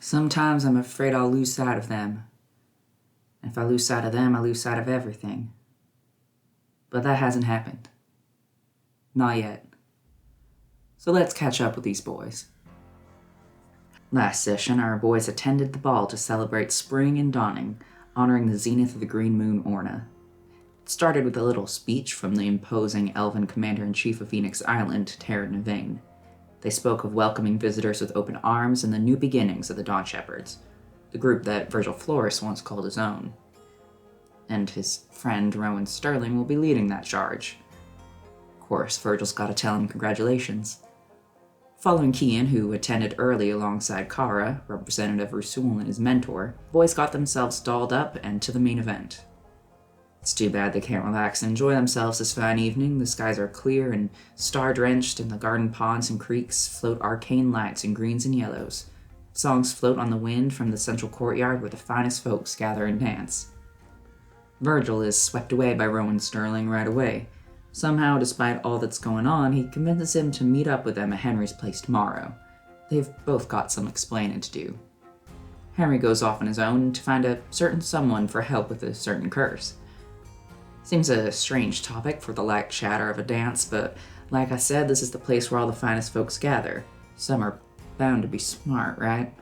Sometimes I'm afraid I'll lose sight of them. And if I lose sight of them, I lose sight of everything. But that hasn't happened. Not yet. So let's catch up with these boys. Last session, our boys attended the ball to celebrate spring and dawning, honoring the zenith of the green moon Orna. It started with a little speech from the imposing elven commander-in-chief of Phoenix Island, Terran Yvain. They spoke of welcoming visitors with open arms and the new beginnings of the Dawn Shepherds, the group that Virgil Flores once called his own. And his friend, Rowan Sterling, will be leading that charge. Of course, Virgil's gotta tell him congratulations. Following Kian, who attended early alongside Kara, Representative Rasul and his mentor, the boys got themselves dolled up and to the main event. It's too bad they can't relax and enjoy themselves this fine evening. The skies are clear and star-drenched, and the garden ponds and creeks float arcane lights in greens and yellows. Songs float on the wind from the central courtyard where the finest folks gather and dance. Virgil is swept away by Rowan Sterling right away. Somehow, despite all that's going on, he convinces him to meet up with them at Henry's place tomorrow. They've both got some explaining to do. Henry goes off on his own to find a certain someone for help with a certain curse. Seems a strange topic for the light chatter of a dance, but like I said, this is the place where all the finest folks gather. Some are bound to be smart, right?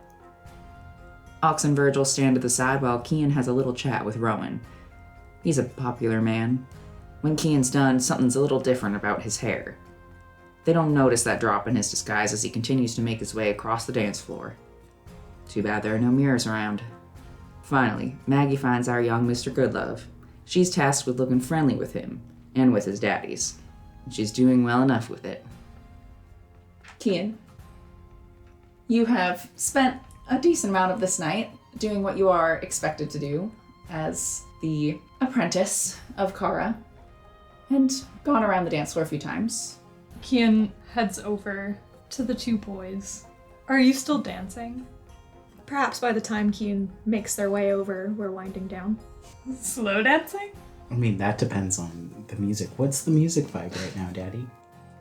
Ox and Virgil stand at the side while Kian has a little chat with Rowan. He's a popular man. When Kian's done, something's a little different about his hair. They don't notice that drop in his disguise as he continues to make his way across the dance floor. Too bad there are no mirrors around. Finally, Maggie finds our young Mr. Goodlove. She's tasked with looking friendly with him, and with his daddies. She's doing well enough with it. Kian, you have spent a decent amount of this night doing what you are expected to do as the apprentice of Kara, and gone around the dance floor a few times. Kian heads over to the two boys. Are you still dancing? Perhaps by the time Kian makes their way over, we're winding down. Slow dancing? I mean, that depends on the music. What's the music vibe right now, Daddy?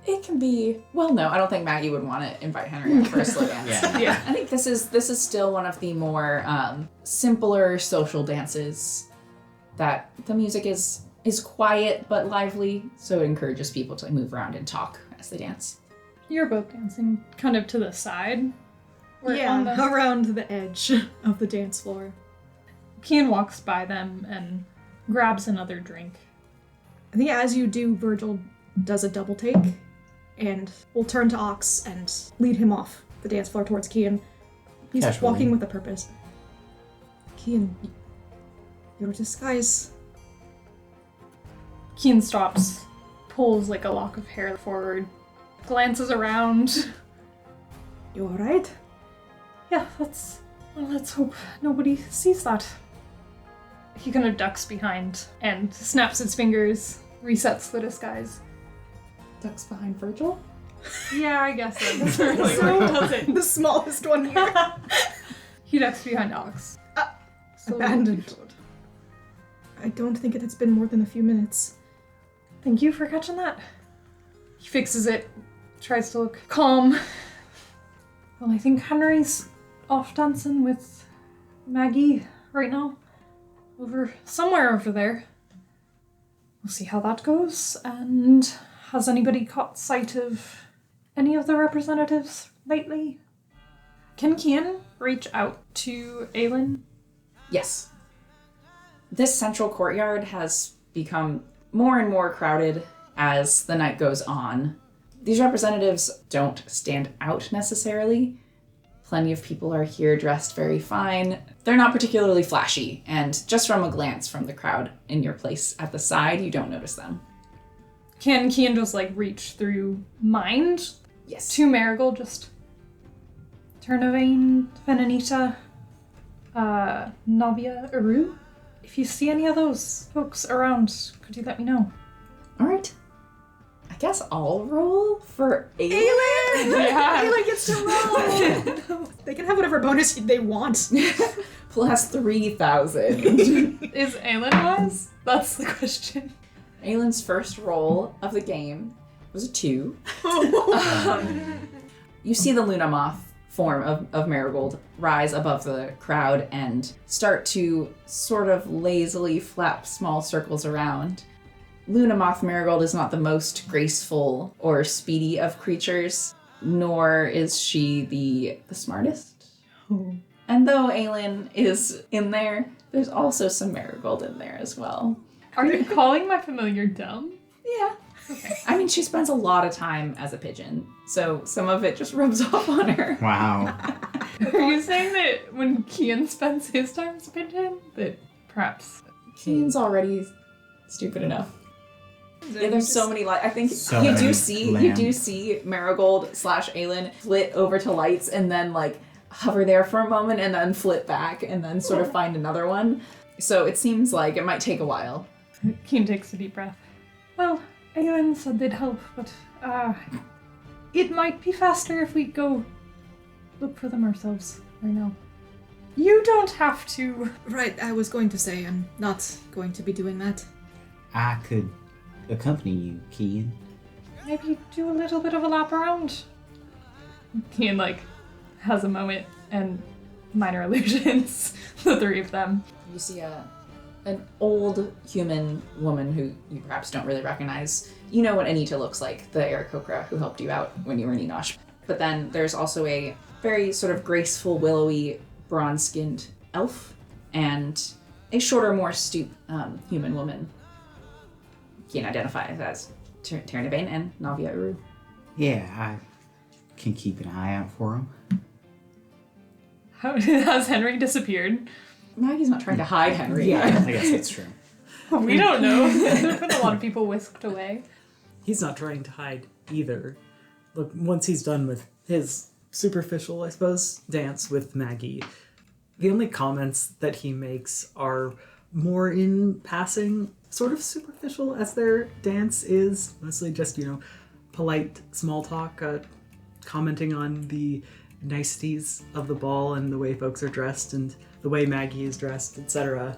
It can be, well, no, I don't think Maggie would want to invite Henry out for a slow dance. Yeah. I think this is still one of the more simpler social dances that the music is quiet but lively, so it encourages people to move around and talk as they dance. You're both dancing kind of to the side. Around the edge of the dance floor. Kian walks by them and grabs another drink. I think as you do, Virgil does a double take and will turn to Ox and lead him off the dance floor towards Kian. He's Casually. walking with a purpose. Kian, your disguise. Kian stops, pulls like a lock of hair forward, glances around. You alright? Yeah, let's hope nobody sees that. He kind of ducks behind and snaps his fingers, resets the disguise. Ducks behind Virgil? Yeah, I guess that's really what he does it. The smallest one here. He ducks behind Ox. Abandoned. I don't think it has been more than a few minutes. Thank you for catching that. He fixes it, tries to look calm. Well, I think Henry's off dancing with Maggie right now. Somewhere over there. We'll see how that goes. And has anybody caught sight of any of the representatives lately? Can Kian reach out to Aelin? Yes. This central courtyard has become more and more crowded as the night goes on. These representatives don't stand out necessarily. Plenty of people are here dressed very fine. They're not particularly flashy, and just from a glance from the crowd in your place at the side, you don't notice them. Can Kian just reach through mind Yes. to Marigold, just Turnavain, Venanita, Navia, Aru? If you see any of those folks around, could you let me know? All right. I guess I'll roll for Aelin. Yeah. Aelin gets to roll! They can have whatever bonus they want. Plus 3,000. Is Aelin wise? That's the question. Aelin's first roll of the game was a 2. You see the Luna Moth form of Marigold rise above the crowd and start to sort of lazily flap small circles around. Luna Moth Marigold is not the most graceful or speedy of creatures, nor is she the smartest. And though Aelin is in there, there's also some Marigold in there as well. Are you calling my familiar dumb? Yeah. I mean, she spends a lot of time as a pigeon, so some of it just rubs off on her. Wow. Are you saying that when Kian spends his time as a pigeon, that perhaps... Kian's already stupid enough. Yeah, there's so many I think So you many do see Marigold / Aelin flit over to lights and then like hover there for a moment and then flit back and then sort of find another one. So it seems like it might take a while. Kian takes a deep breath. Well, Aelin said they'd help, but it might be faster if we go look for them ourselves right now. You don't have to. Right, I was going to say I'm not going to be doing that. I could accompany you, Kian. Maybe do a little bit of a lap around. Kian, has a moment and minor illusions, the three of them. You see an old human woman who you perhaps don't really recognize. You know what Anita looks like, the Aarakocra who helped you out when you were in Enosh. But then there's also a very sort of graceful, willowy, bronze-skinned elf and a shorter, more stooped human woman. Kian identifies as Tyrnabane and Navia Uru. Yeah, I can keep an eye out for him. How has Henry disappeared? Maggie's not trying to hide Henry. I guess that's true. We don't know. There's been a lot of people whisked away. He's not trying to hide either. Look, once he's done with his superficial, I suppose, dance with Maggie, the only comments that he makes are more in passing, sort of superficial as their dance is. Mostly just, polite small talk, commenting on the niceties of the ball and the way folks are dressed and the way Maggie is dressed, etc.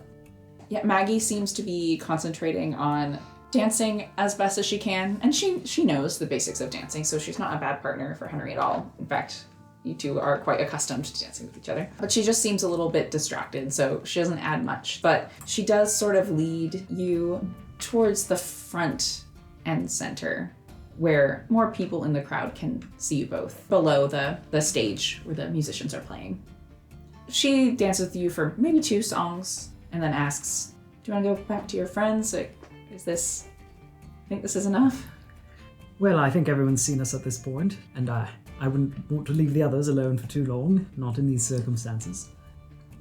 Yeah, Maggie seems to be concentrating on dancing as best as she can, and she knows the basics of dancing, so she's not a bad partner for Henry at all. In fact, you two are quite accustomed to dancing with each other. But she just seems a little bit distracted, so she doesn't add much. But she does sort of lead you towards the front and center, where more people in the crowd can see you both, below the stage where the musicians are playing. She dances with you for maybe 2 songs, and then asks, do you want to go back to your friends? Think this is enough? Well, I think everyone's seen us at this point, and I wouldn't want to leave the others alone for too long, not in these circumstances.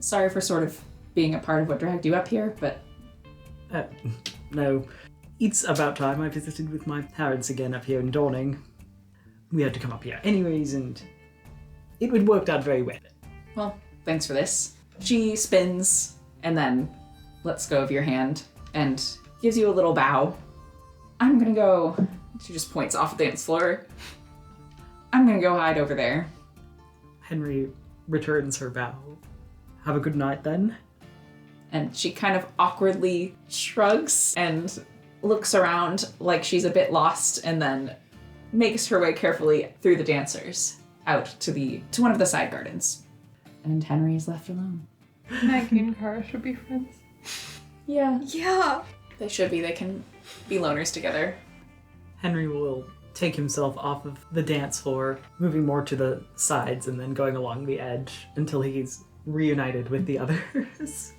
Sorry for sort of being a part of what dragged you up here, but... No. It's about time I visited with my parents again up here in Dawning. We had to come up here anyways, and it would worked out very well. Well, thanks for this. She spins and then lets go of your hand and gives you a little bow. I'm gonna go... She just points off the dance floor. I'm gonna go hide over there. Henry returns her bow. Have a good night then. And she kind of awkwardly shrugs and looks around like she's a bit lost and then makes her way carefully through the dancers out to one of the side gardens. And Henry is left alone. Maggie and Kara should be friends. Yeah. Yeah. They should be. They can be loners together. Henry will take himself off of the dance floor, moving more to the sides and then going along the edge until he's reunited with the others.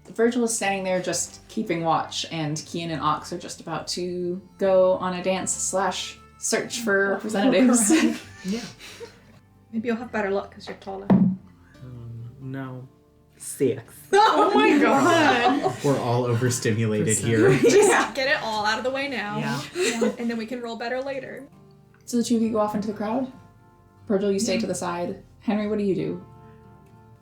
Virgil is standing there just keeping watch, and Kian and Ox are just about to go on a dance / search for representatives. Yeah. Maybe you'll have better luck because you're taller. No. 6. Oh my god! We're all overstimulated here. Just get it all out of the way now. Yeah. And then we can roll better later. So the two of you go off into the crowd. Virgil, you stay to the side. Henry, what do you do?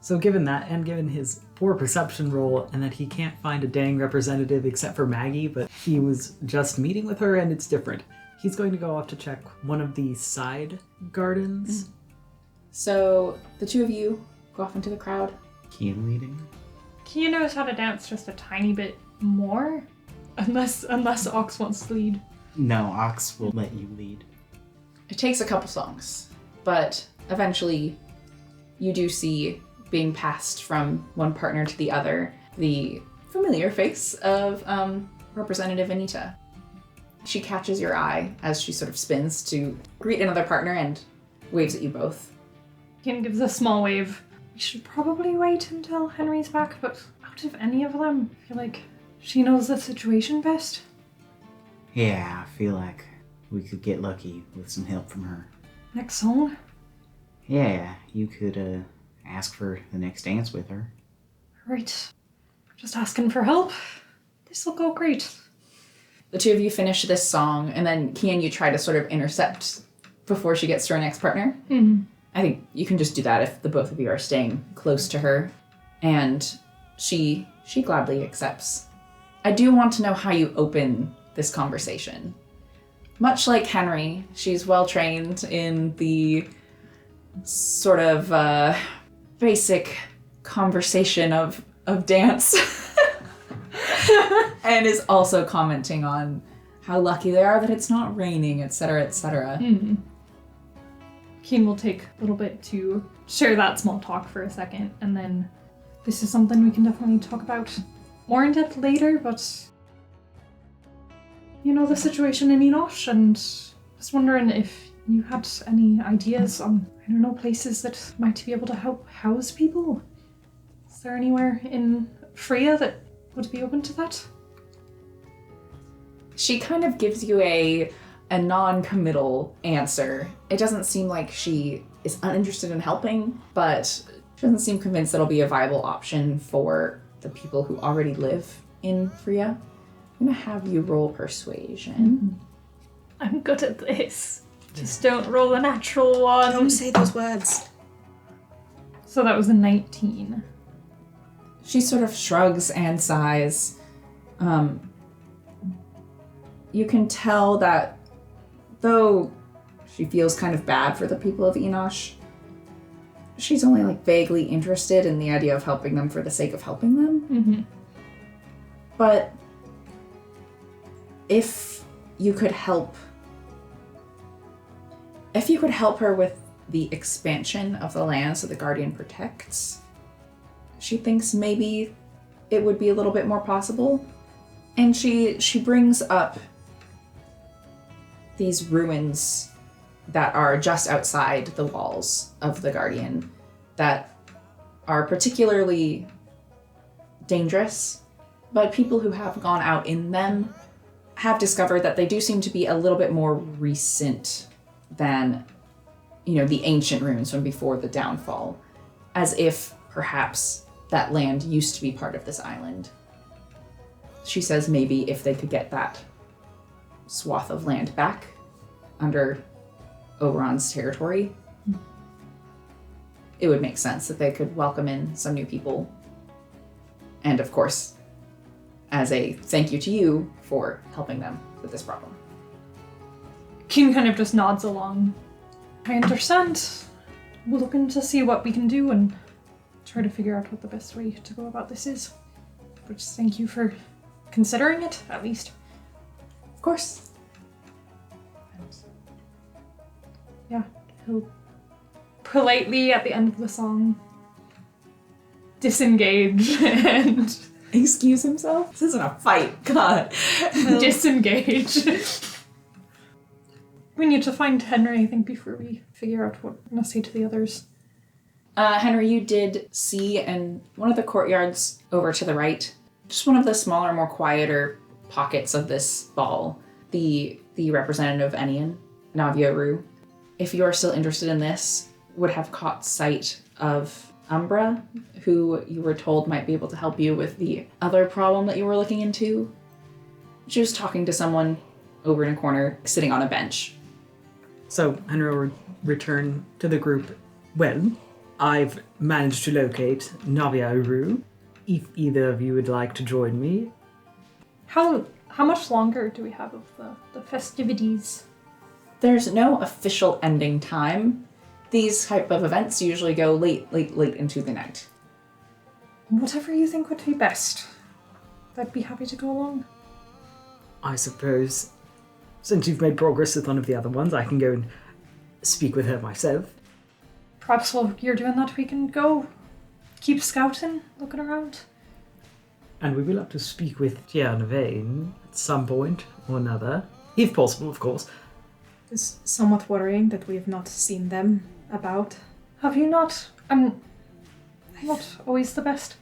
So given that, and given his poor perception roll, and that he can't find a dang representative except for Maggie, but he was just meeting with her and it's different, he's going to go off to check one of the side gardens. So the two of you go off into the crowd. Kian leading? Kian knows how to dance just a tiny bit more. Unless Ox wants to lead. No, Ox will let you lead. It takes a couple songs, but eventually you do see, being passed from one partner to the other, the familiar face of Representative Anita. She catches your eye as she sort of spins to greet another partner and waves at you both. Kian gives a small wave. We should probably wait until Henry's back, but out of any of them, I feel like she knows the situation best. Yeah, I feel like we could get lucky with some help from her. Next song? Yeah, you could ask for the next dance with her. Right. Just asking for help. This'll go great. The two of you finish this song, and then Kian, you try to sort of intercept before she gets to her next partner. Mm-hmm. I think you can just do that if the both of you are staying close to her. And she gladly accepts. I do want to know how you open this conversation. Much like Henry, she's well trained in the sort of basic conversation of dance. And is also commenting on how lucky they are that it's not raining, etc., etc. Mm-hmm. Keen will take a little bit to share that small talk for a second, and then this is something we can definitely talk about more in depth later, but you know the situation in Enosh, and just wondering if you had any ideas on, I don't know, places that might be able to help house people. Is there anywhere in Freya that would be open to that? She kind of gives you a non-committal answer. It doesn't seem like she is uninterested in helping, but she doesn't seem convinced that'll be a viable option for the people who already live in Freya. I'm gonna have you roll persuasion. I'm good at this. Just don't roll a natural one. Don't say those words. So that was a 19. She sort of shrugs and sighs. You can tell that though she feels kind of bad for the people of Enosh, she's only like vaguely interested in the idea of helping them for the sake of helping them. Mm-hmm. But if you could help her with the expansion of the land so the Guardian protects, she thinks maybe it would be a little bit more possible. And she brings up these ruins that are just outside the walls of the Guardian that are particularly dangerous, but people who have gone out in them have discovered that they do seem to be a little bit more recent than, the ancient ruins from before the downfall, as if perhaps that land used to be part of this island. She says maybe if they could get that swath of land back under Oberon's territory, it would make sense that they could welcome in some new people. And of course, as a thank you to you for helping them with this problem. Keen kind of just nods along. I understand. We'll look in to see what we can do and try to figure out what the best way to go about this is. But just thank you for considering it, at least. Of course. And yeah, he'll politely, at the end of the song, disengage and Excuse himself? This isn't a fight, God. disengage. We need to find Henry, I think, before we figure out what we're going to say to the others. Henry, you did see in one of the courtyards over to the right, just one of the smaller, more quieter pockets of this ball, the representative of Enian, Navia Rue, if you are still interested in this, would have caught sight of Umbra, who you were told might be able to help you with the other problem that you were looking into. She was talking to someone over in a corner, sitting on a bench. So Henry will return to the group. Well, I've managed to locate Navia Uru. If either of you would like to join me. How much longer do we have of the festivities? There's no official ending time. These type of events usually go late into the night. Whatever you think would be best. I'd be happy to go along. I suppose, since you've made progress with one of the other ones, I can go and speak with her myself. Perhaps while you're doing that, we can go keep scouting, looking around. And we will have to speak with Tiana Vane at some point or another. If possible, of course. It's somewhat worrying that we have not seen them about. Have you not? I'm not always the best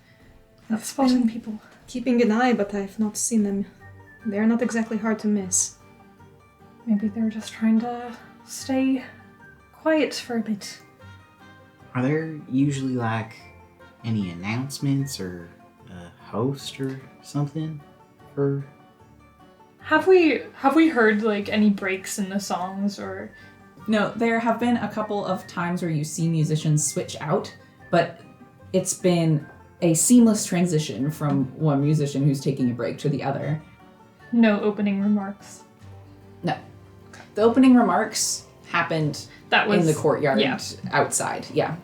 at spotting people. Keeping an eye, but I've not seen them. They're not exactly hard to miss. Maybe they're just trying to stay quiet for a bit. Are there usually like any announcements or a host or something for? Have we heard like any breaks in the songs or? No, there have been a couple of times where you see musicians switch out, but it's been a seamless transition from one musician who's taking a break to the other. No opening remarks. No. The opening remarks happened That was in the courtyard yeah. outside, yeah.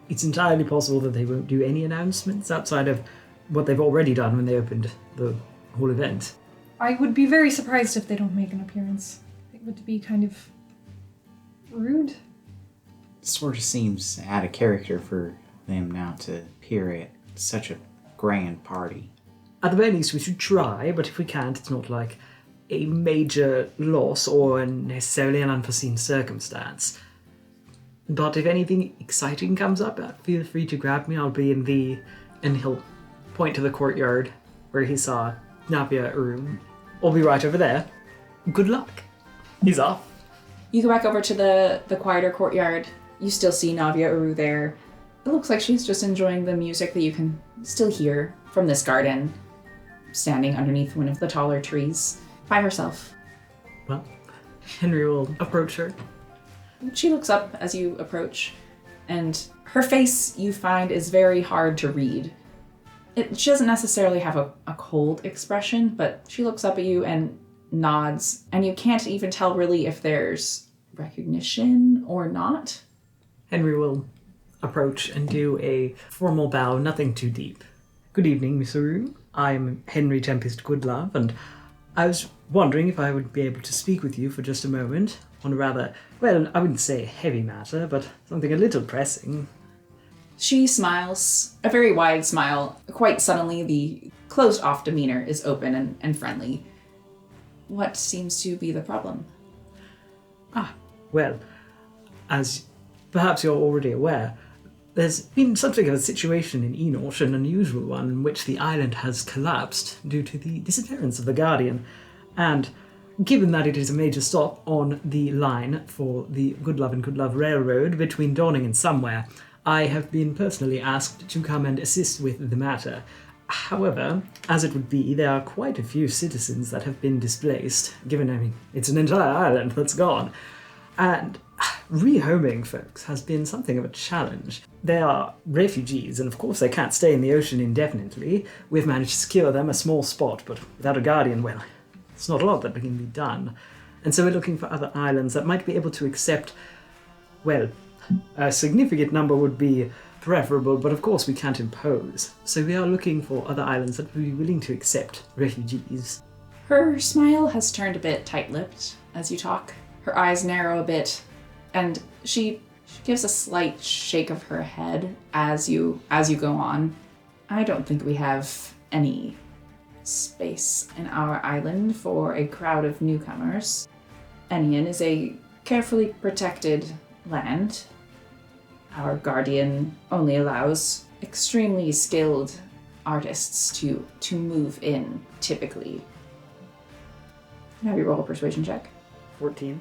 It's entirely possible that they won't do any announcements outside of what they've already done when they opened the whole event. I would be very surprised if they don't make an appearance. It would be kind of rude. Sort of seems out of character for them now to appear at such a grand party. At the very least, we should try, but if we can't, it's not like a major loss or necessarily an unforeseen circumstance. But if anything exciting comes up, feel free to grab me. I'll be in the... And he'll point to the courtyard where he saw Navia Arum. I'll be right over there. Good luck. He's off. You go back over to the quieter courtyard. You still see Navia Uru there. It looks like she's just enjoying the music that you can still hear from this garden, standing underneath one of the taller trees, by herself. Well, Henry will approach her. She looks up as you approach, and her face, you find, is very hard to read. She doesn't necessarily have a cold expression, but she looks up at you and nods, and you can't even tell really if there's recognition or not. Henry will approach and do a formal bow, nothing too deep. Good evening, Miss Aru. I'm Henry Tempest Goodlove, and I was wondering if I would be able to speak with you for just a moment on a rather, well, I wouldn't say a heavy matter, but something a little pressing. She smiles, a very wide smile. Quite suddenly, the closed-off demeanor is open and friendly. What seems to be the problem? Well, as perhaps you're already aware, there's been something of a situation in Enosh, an unusual one, in which the island has collapsed due to the disappearance of the Guardian. And given that it is a major stop on the line for the Goodlove and Goodlove Railroad between Dawning and Somewhere, I have been personally asked to come and assist with the matter. However, as it would be, there are quite a few citizens that have been displaced, given, it's an entire island that's gone. And rehoming folks has been something of a challenge. They are refugees, and of course they can't stay in the ocean indefinitely. We've managed to secure them a small spot, but without a guardian, well, it's not a lot that can be done. And so we're looking for other islands that might be able to accept, well, a significant number would be preferable, but of course we can't impose. So we are looking for other islands that would be willing to accept refugees. Her smile has turned a bit tight-lipped as you talk. Her eyes narrow a bit, and she gives a slight shake of her head as you go on. I don't think we have any space in our island for a crowd of newcomers. Enian is a carefully protected land. Our guardian only allows extremely skilled artists to move in, typically. Can I have you roll a persuasion check? 14.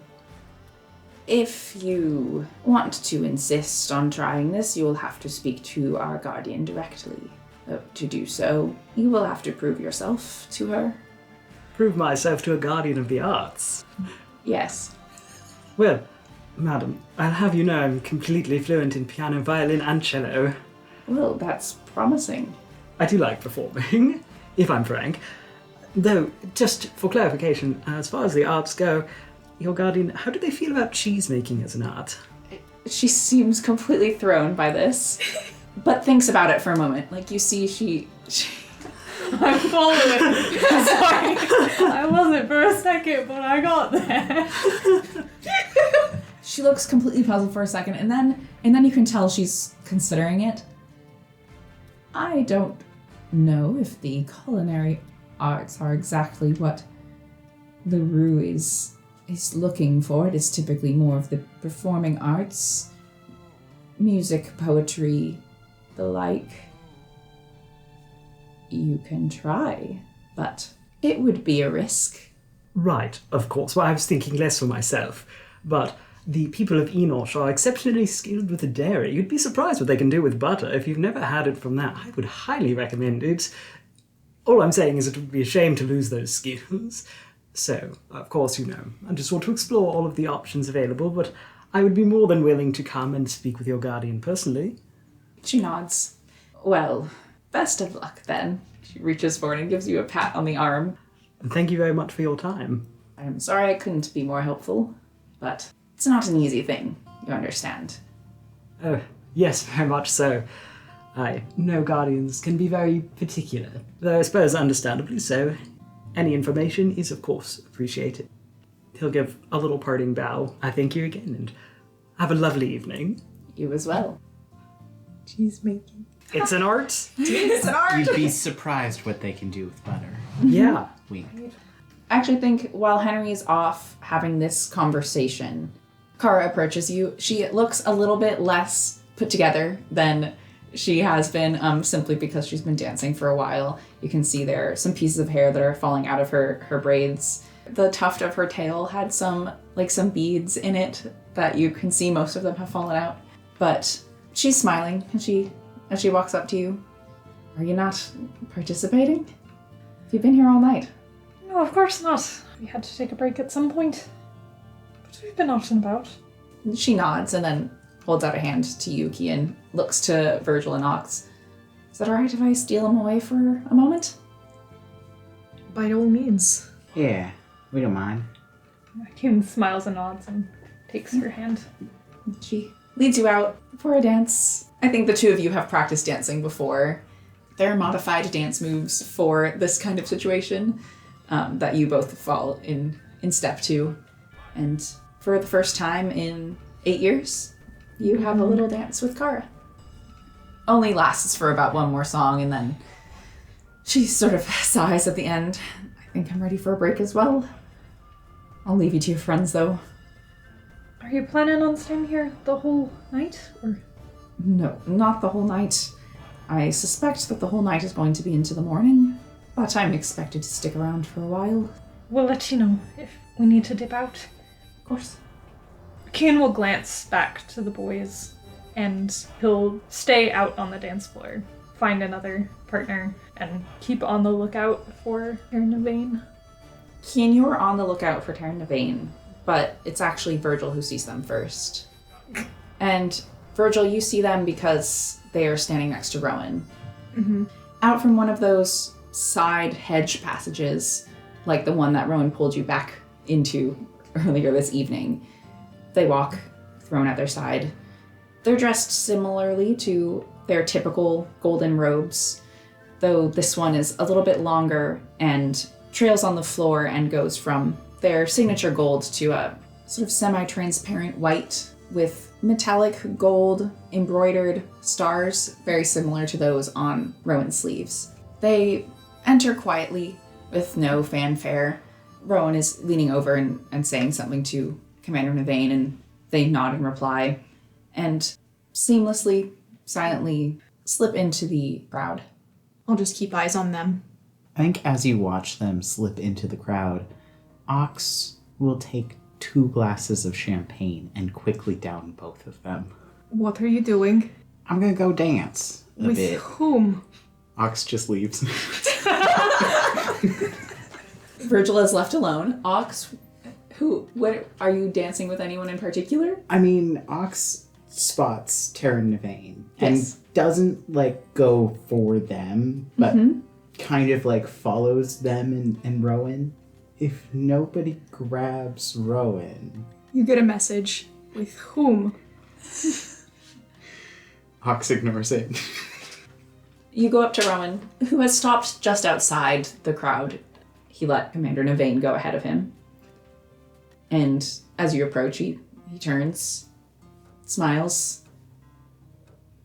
If you want to insist on trying this, you will have to speak to our guardian directly. To do so, you will have to prove yourself to her. Prove myself to a guardian of the arts. Yes. Well, madam, I'll have you know I'm completely fluent in piano, violin, and cello. Well, that's promising. I do like performing, if I'm frank. Though, just for clarification, as far as the arts go, your guardian, how do they feel about cheese making as an art? She seems completely thrown by this, but thinks about it for a moment. Like, you see, she I'm following. Sorry. I wasn't for a second, but I got there. She looks completely puzzled for a second, and then you can tell she's considering it. I don't know if the culinary arts are exactly what LaRue is looking for. It is typically more of the performing arts, music, poetry, the like. You can try, but it would be a risk. Right, of course. Well, I was thinking less for myself. But the people of Enosh are exceptionally skilled with the dairy. You'd be surprised what they can do with butter. If you've never had it from that, I would highly recommend it. All I'm saying is it would be a shame to lose those skills. So, of course, I just want to explore all of the options available, but I would be more than willing to come and speak with your guardian personally. She nods. Well, best of luck then. She reaches forward and gives you a pat on the arm. And thank you very much for your time. I'm sorry I couldn't be more helpful, but it's not an easy thing, you understand. Oh, yes, very much so. I know guardians can be very particular, though I suppose understandably so. Any information is, of course, appreciated. He'll give a little parting bow. I thank you again, and have a lovely evening. You as well. Cheese making. It's an art. It's an art! You'd be surprised what they can do with butter. Yeah. Wink. I actually think while Henry is off having this conversation, Kara approaches you. She looks a little bit less put together than she has been, simply because she's been dancing for a while. You can see there are some pieces of hair that are falling out of her braids. The tuft of her tail had some beads in it that you can see most of them have fallen out. But she's smiling as she walks up to you. Are you not participating? You've been here all night. No, of course not. We had to take a break at some point. But we've been out and about. She nods and then holds out a hand to Yuki and looks to Virgil and Ox. Is that alright if I steal him away for a moment? By all means. Yeah, we don't mind. Kim smiles and nods and takes her hand. She leads you out for a dance. I think the two of you have practiced dancing before. There are modified dance moves for this kind of situation that you both fall in step to. And for the first time in 8 years, you have a little dance with Kara. Only lasts for about one more song, and then she sort of sighs at the end. I think I'm ready for a break as well. I'll leave you to your friends, though. Are you planning on staying here the whole night? Or No, not the whole night. I suspect that the whole night is going to be into the morning, but I'm expected to stick around for a while. we'll let you know if we need to dip out. Of course. Kian will glance back to the boys, and he'll stay out on the dance floor, find another partner, and keep on the lookout for Erin Navain. Kian, you are on the lookout for Taryn Navain, but it's actually Virgil who sees them first. And Virgil, you see them because they are standing next to Rowan. Mm-hmm. Out from one of those side hedge passages, like the one that Rowan pulled you back into earlier this evening, they walk, thrown at their side. They're dressed similarly to their typical golden robes, though this one is a little bit longer and trails on the floor and goes from their signature gold to a sort of semi-transparent white with metallic gold embroidered stars, very similar to those on Rowan's sleeves. They enter quietly with no fanfare. Rowan is leaning over and saying something to Commander Navain, and they nod in reply, and seamlessly, silently slip into the crowd. I'll just keep eyes on them. I think as you watch them slip into the crowd, Ox will take 2 glasses of champagne and quickly down both of them. What are you doing? I'm gonna go dance a With bit. whom? Ox just leaves. Virgil is left alone. Ox, what are you dancing with anyone in particular? I mean, Ox spots Taryn Navain Yes. and doesn't go for them, but kind of follows them and Rowan. If nobody grabs Rowan, You get a message. With whom? Ox ignores it. You go up to Rowan, who has stopped just outside the crowd. He let Commander Navain go ahead of him. And as you approach, he He turns, smiles.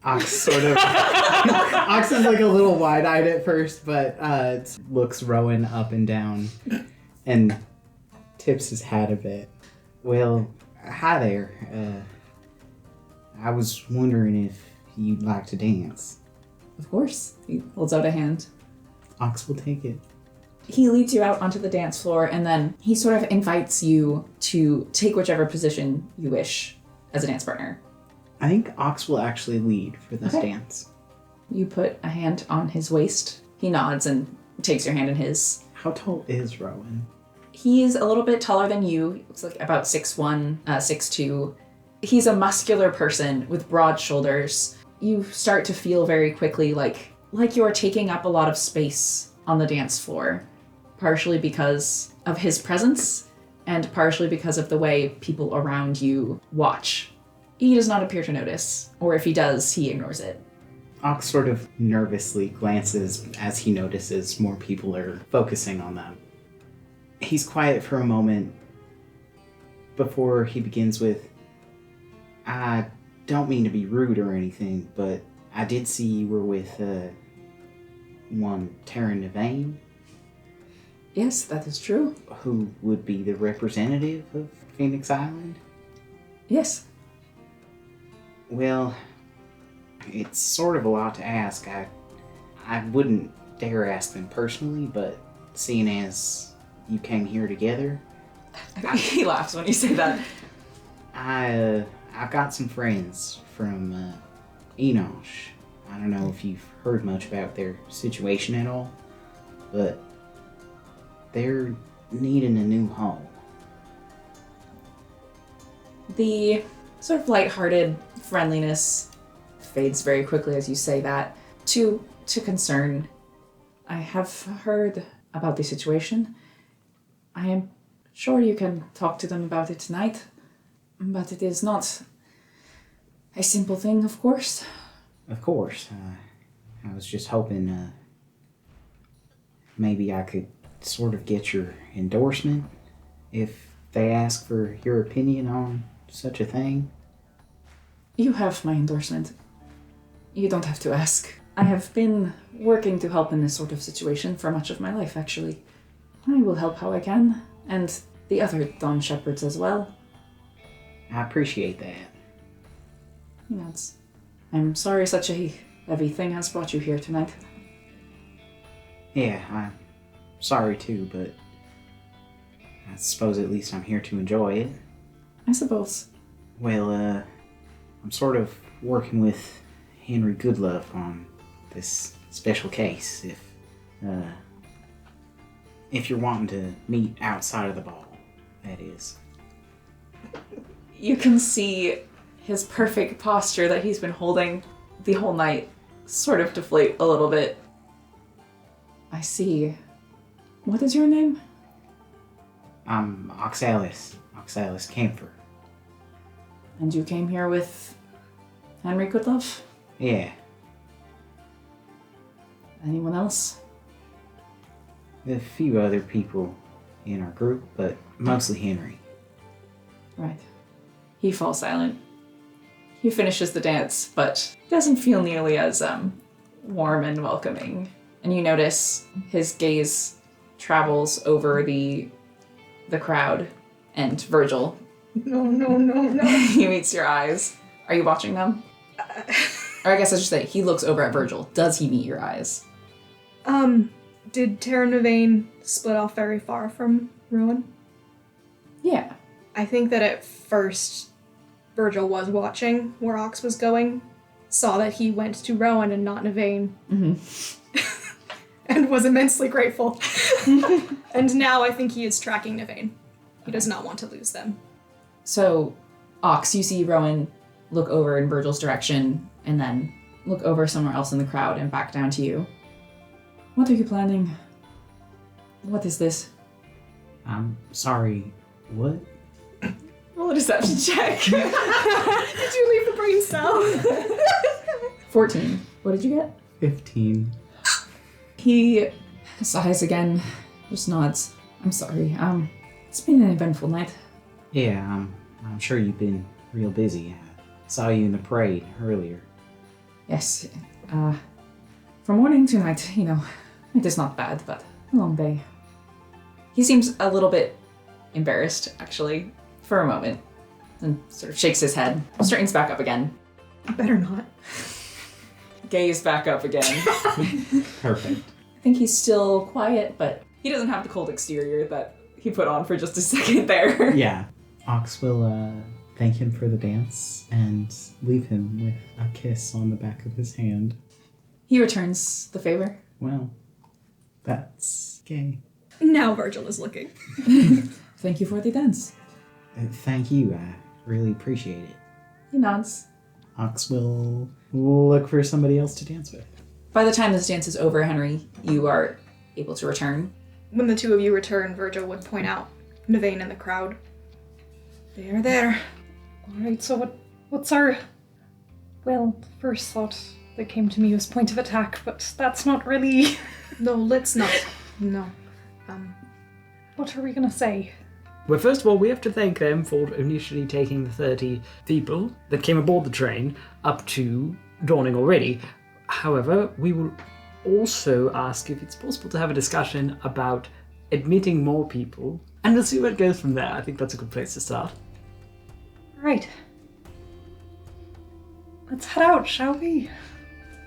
Ox sort of. Ox is like a little wide-eyed at first, but looks Rowan up and down, and tips his hat a bit. Well, hi there. I was wondering if you'd like to dance. Of course. He holds out a hand. Ox will take it. He leads you out onto the dance floor, and then he sort of invites you to take whichever position you wish as a dance partner. I think Ox will actually lead for this Okay. dance. You put a hand on his waist. He nods and takes your hand in his. How tall is Rowan? He's a little bit taller than you. He looks like about 6'1", 6'2". He's a muscular person with broad shoulders. You start to feel very quickly like you're taking up a lot of space on the dance floor, partially because of his presence and partially because of the way people around you watch. He does not appear to notice, or if he does, he ignores it. Ox sort of nervously glances as he notices more people are focusing on them. He's quiet for a moment before he begins with, I don't mean to be rude or anything, but I did see you were with one Taryn Nevane, Yes, that is true. who would be the representative of Phoenix Island. Yes. Well, it's sort of a lot to ask. I wouldn't dare ask them personally, but seeing as you came here together, He laughs when you say that. I've got some friends from Enosh. I don't know if you've heard much about their situation at all, but they're needing a new home. The sort of lighthearted friendliness fades very quickly as you say that to concern. I have heard about the situation. I am sure you can talk to them about it tonight, but it is not a simple thing, of course. Of course, I was just hoping maybe I could sort of get your endorsement if they ask for your opinion on such a thing. You have my endorsement. You don't have to ask. I have been working to help in this sort of situation for much of my life, actually. I will help how I can, and the other Dawn Shepherds as well. I appreciate that. He nods. I'm sorry such a heavy thing has brought you here tonight. Yeah, I'm sorry too, but I suppose at least I'm here to enjoy it. I suppose. Well, I'm sort of working with Henry Goodlove on this special case. If you're wanting to meet outside of the ball, that is. You can see his perfect posture that he's been holding the whole night sort of deflate a little bit. I see. What is your name? I'm Oxalis Camphor. And you came here with Henry Goodlove? Yeah, Anyone else? a few other people in our group, but mostly Henry. Right. He falls silent. He finishes the dance, but doesn't feel nearly as warm and welcoming. And you notice his gaze travels over the crowd and Virgil. No. He meets your eyes. Are you watching them? Or I guess I should say, he looks over at Virgil. Does he meet your eyes? Did Terra Nevane split off very far from Rowan? Yeah. I think that at first Virgil was watching where Ox was going, saw that he went to Rowan and not Nevane, and was immensely grateful. And now I think he is tracking Nevane. He does not want to lose them. So, Ox, you see Rowan look over in Virgil's direction and then look over somewhere else in the crowd and back down to you. What are you planning? What is this? I'm sorry, what? Roll a deception check. Did you leave the brain cell? 14. What did you get? 15. He sighs again, just nods. I'm sorry. It's been an eventful night. Yeah, I'm sure you've been real busy. I saw you in the parade earlier. Yes, from morning to night, it is not bad, but a long day. He seems a little bit embarrassed, actually, for a moment, and sort of shakes his head, straightens back up again. I better not. Gaze back up again. Perfect. I think he's still quiet, but he doesn't have the cold exterior that he put on for just a second there. Yeah. Ox will thank him for the dance and leave him with a kiss on the back of his hand. He returns the favor. Well, that's gay. Now Virgil is looking. Thank you for the dance. Thank you. I really appreciate it. He nods. Ox will look for somebody else to dance with. By the time this dance is over, Henry, you are able to return. When the two of you return, Virgil would point out Navain in the crowd. They are there. Alright, so what's our... Well, first thought that came to me was point of attack, but that's not really... No, let's not. No. What are we gonna say? Well, first of all, we have to thank them for initially taking the 30 people that came aboard the train up to Dawning already. However, we will also ask if it's possible to have a discussion about admitting more people, and we'll see where it goes from there. I think that's a good place to start. Right. Let's head out, shall we?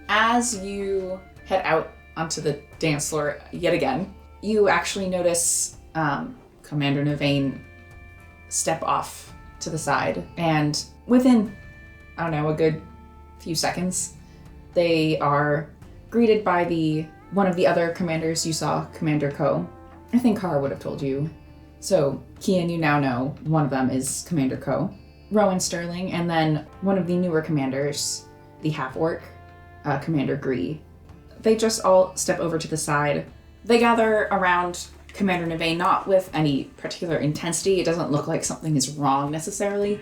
As you head out onto the dance floor yet again, you actually notice Commander Navain step off to the side, and within, a good few seconds, they are greeted by one of the other commanders you saw, Commander Ko. I think Kara would have told you. So, Kian, you now know one of them is Commander Ko. Rowan Sterling, and then one of the newer commanders, the half-orc, Commander Gree. They just all step over to the side. They gather around Commander Navain, not with any particular intensity. It doesn't look like something is wrong necessarily.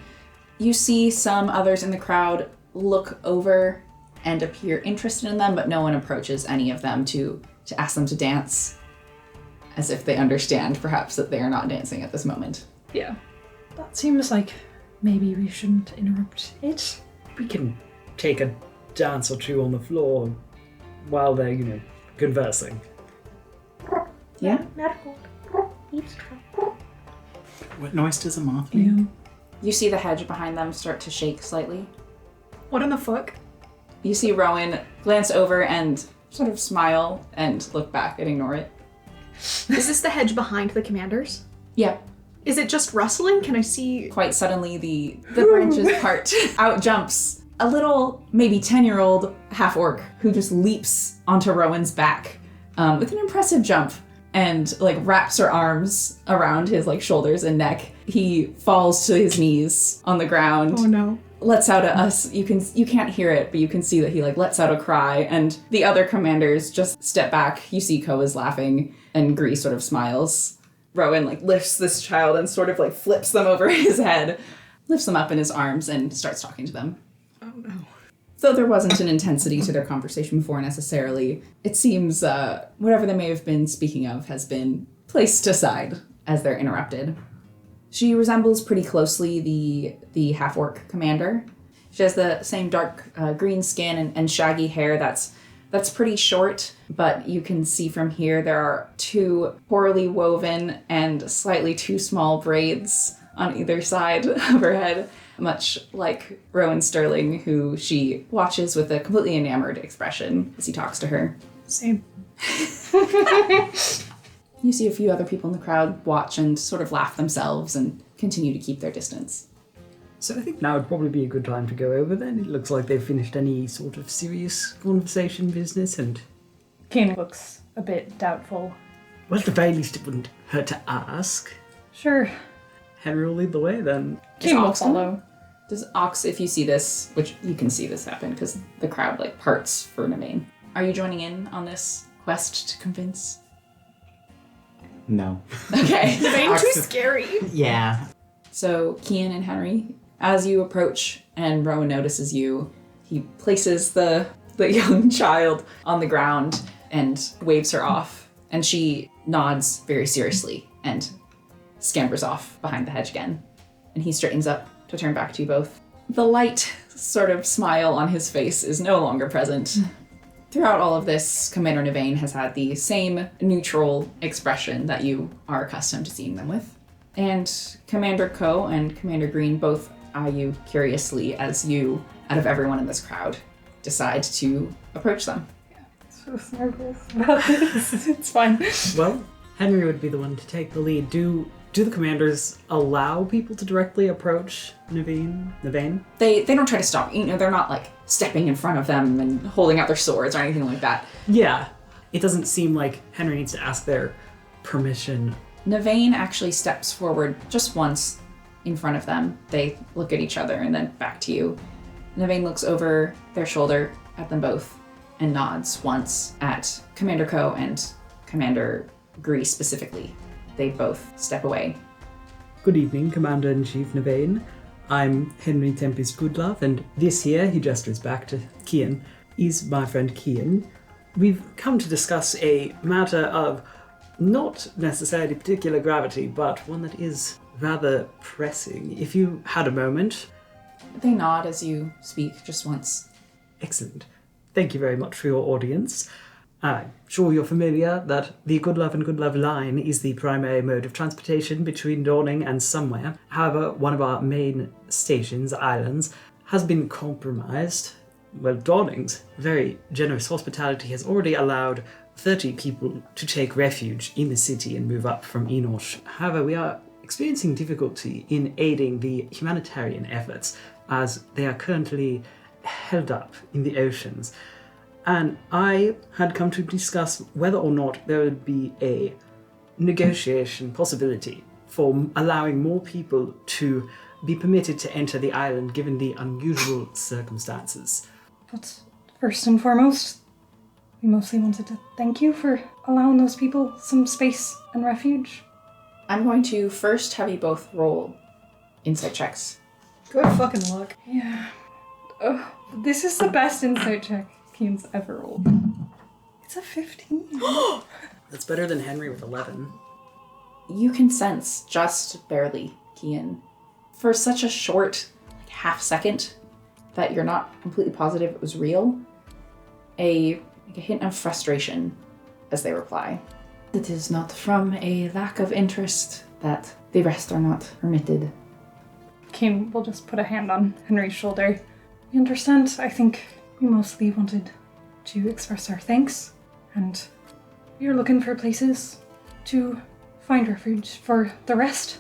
You see some others in the crowd look over and appear interested in them, but no one approaches any of them to ask them to dance, as if they understand perhaps that they are not dancing at this moment. Yeah. That seems like maybe we shouldn't interrupt it. We can take a dance or two on the floor while they're, conversing. Yeah? What noise does a moth make? You see the hedge behind them start to shake slightly. What in the fuck? You see Rowan glance over and sort of smile and look back and ignore it. Is this the hedge behind the commanders? Yeah. Is it just rustling? Can I see? Quite suddenly, the branches part. Out jumps a little, maybe 10-year-old half-orc who just leaps onto Rowan's back with an impressive jump and wraps her arms around his shoulders and neck. He falls to his knees on the ground. Oh no. Lets out you can't hear it, but you can see that he lets out a cry, and the other commanders just step back. You see Ko is laughing, and Gree sort of smiles. Rowan lifts this child and sort of flips them over his head, lifts them up in his arms, and starts talking to them. Oh no. Though there wasn't an intensity to their conversation before necessarily, it seems whatever they may have been speaking of has been placed aside as they're interrupted. She resembles pretty closely the half-orc commander. She has the same dark green skin and shaggy hair that's pretty short, but you can see from here there are two poorly woven and slightly too small braids on either side of her head, much like Rowan Sterling, who she watches with a completely enamored expression as he talks to her. Same. You see a few other people in the crowd watch and sort of laugh themselves and continue to keep their distance. So I think now would probably be a good time to go over then. It looks like they've finished any sort of serious conversation business, and Kane looks a bit doubtful. well, at the very least it wouldn't hurt to ask. Sure. Henry will lead the way then. Does King Ox will follow. follow? Does Ox, if you see this, which you can see this happen because the crowd parts for Navain. Are you joining in on this quest to convince? No. Okay. Navain too scary. Yeah. So Kian and Henry, as you approach and Rowan notices you, he places the young child on the ground and waves her off, and she nods very seriously and scampers off behind the hedge again. and he straightens up to turn back to you both. The light sort of smile on his face is no longer present. Throughout all of this, Commander Navain has had the same neutral expression that you are accustomed to seeing them with. And Commander Ko and Commander Green both eye you curiously as you, out of everyone in this crowd, decide to approach them. So nervous about this. It's fine. Well, Henry would be the one to take the lead. Do the commanders allow people to directly approach Navain? They don't try to stop. They're not like stepping in front of them and holding out their swords or anything like that. Yeah. It doesn't seem like Henry needs to ask their permission. Navain actually steps forward just once in front of them. They look at each other and then back to you. Navain looks over their shoulder at them both and nods once at Commander Ko and Commander Gree specifically. They both step away. Good evening, Commander-in-Chief Navain. I'm Henry Tempest Goodlove, and this here, he gestures back to Kian, is my friend Kian. We've come to discuss a matter of not necessarily particular gravity, but one that is rather pressing. If you had a moment. They nod as you speak just once. Excellent. Thank you very much for your audience. I'm sure you're familiar that the Goodlove and Goodlove line is the primary mode of transportation between Dawning and Somewhere. However, one of our main stations, islands, has been compromised. Well, Dawning's very generous hospitality has already allowed 30 people to take refuge in the city and move up from Enosh. However, we are experiencing difficulty in aiding the humanitarian efforts as they are currently held up in the oceans. And I had come to discuss whether or not there would be a negotiation possibility for allowing more people to be permitted to enter the island given the unusual circumstances. But first and foremost, we mostly wanted to thank you for allowing those people some space and refuge. I'm going to first have you both roll insight checks. Good fucking luck. Yeah. Oh, this is the best insight check Kian's ever rolled. It's a 15. That's better than Henry with 11. You can sense, just barely, Kian, for such a short half second that you're not completely positive it was real, a hint of frustration as they reply. It is not from a lack of interest that the rest are not permitted. Kian will just put a hand on Henry's shoulder. We understand. I think we mostly wanted to express our thanks, and we are looking for places to find refuge for the rest.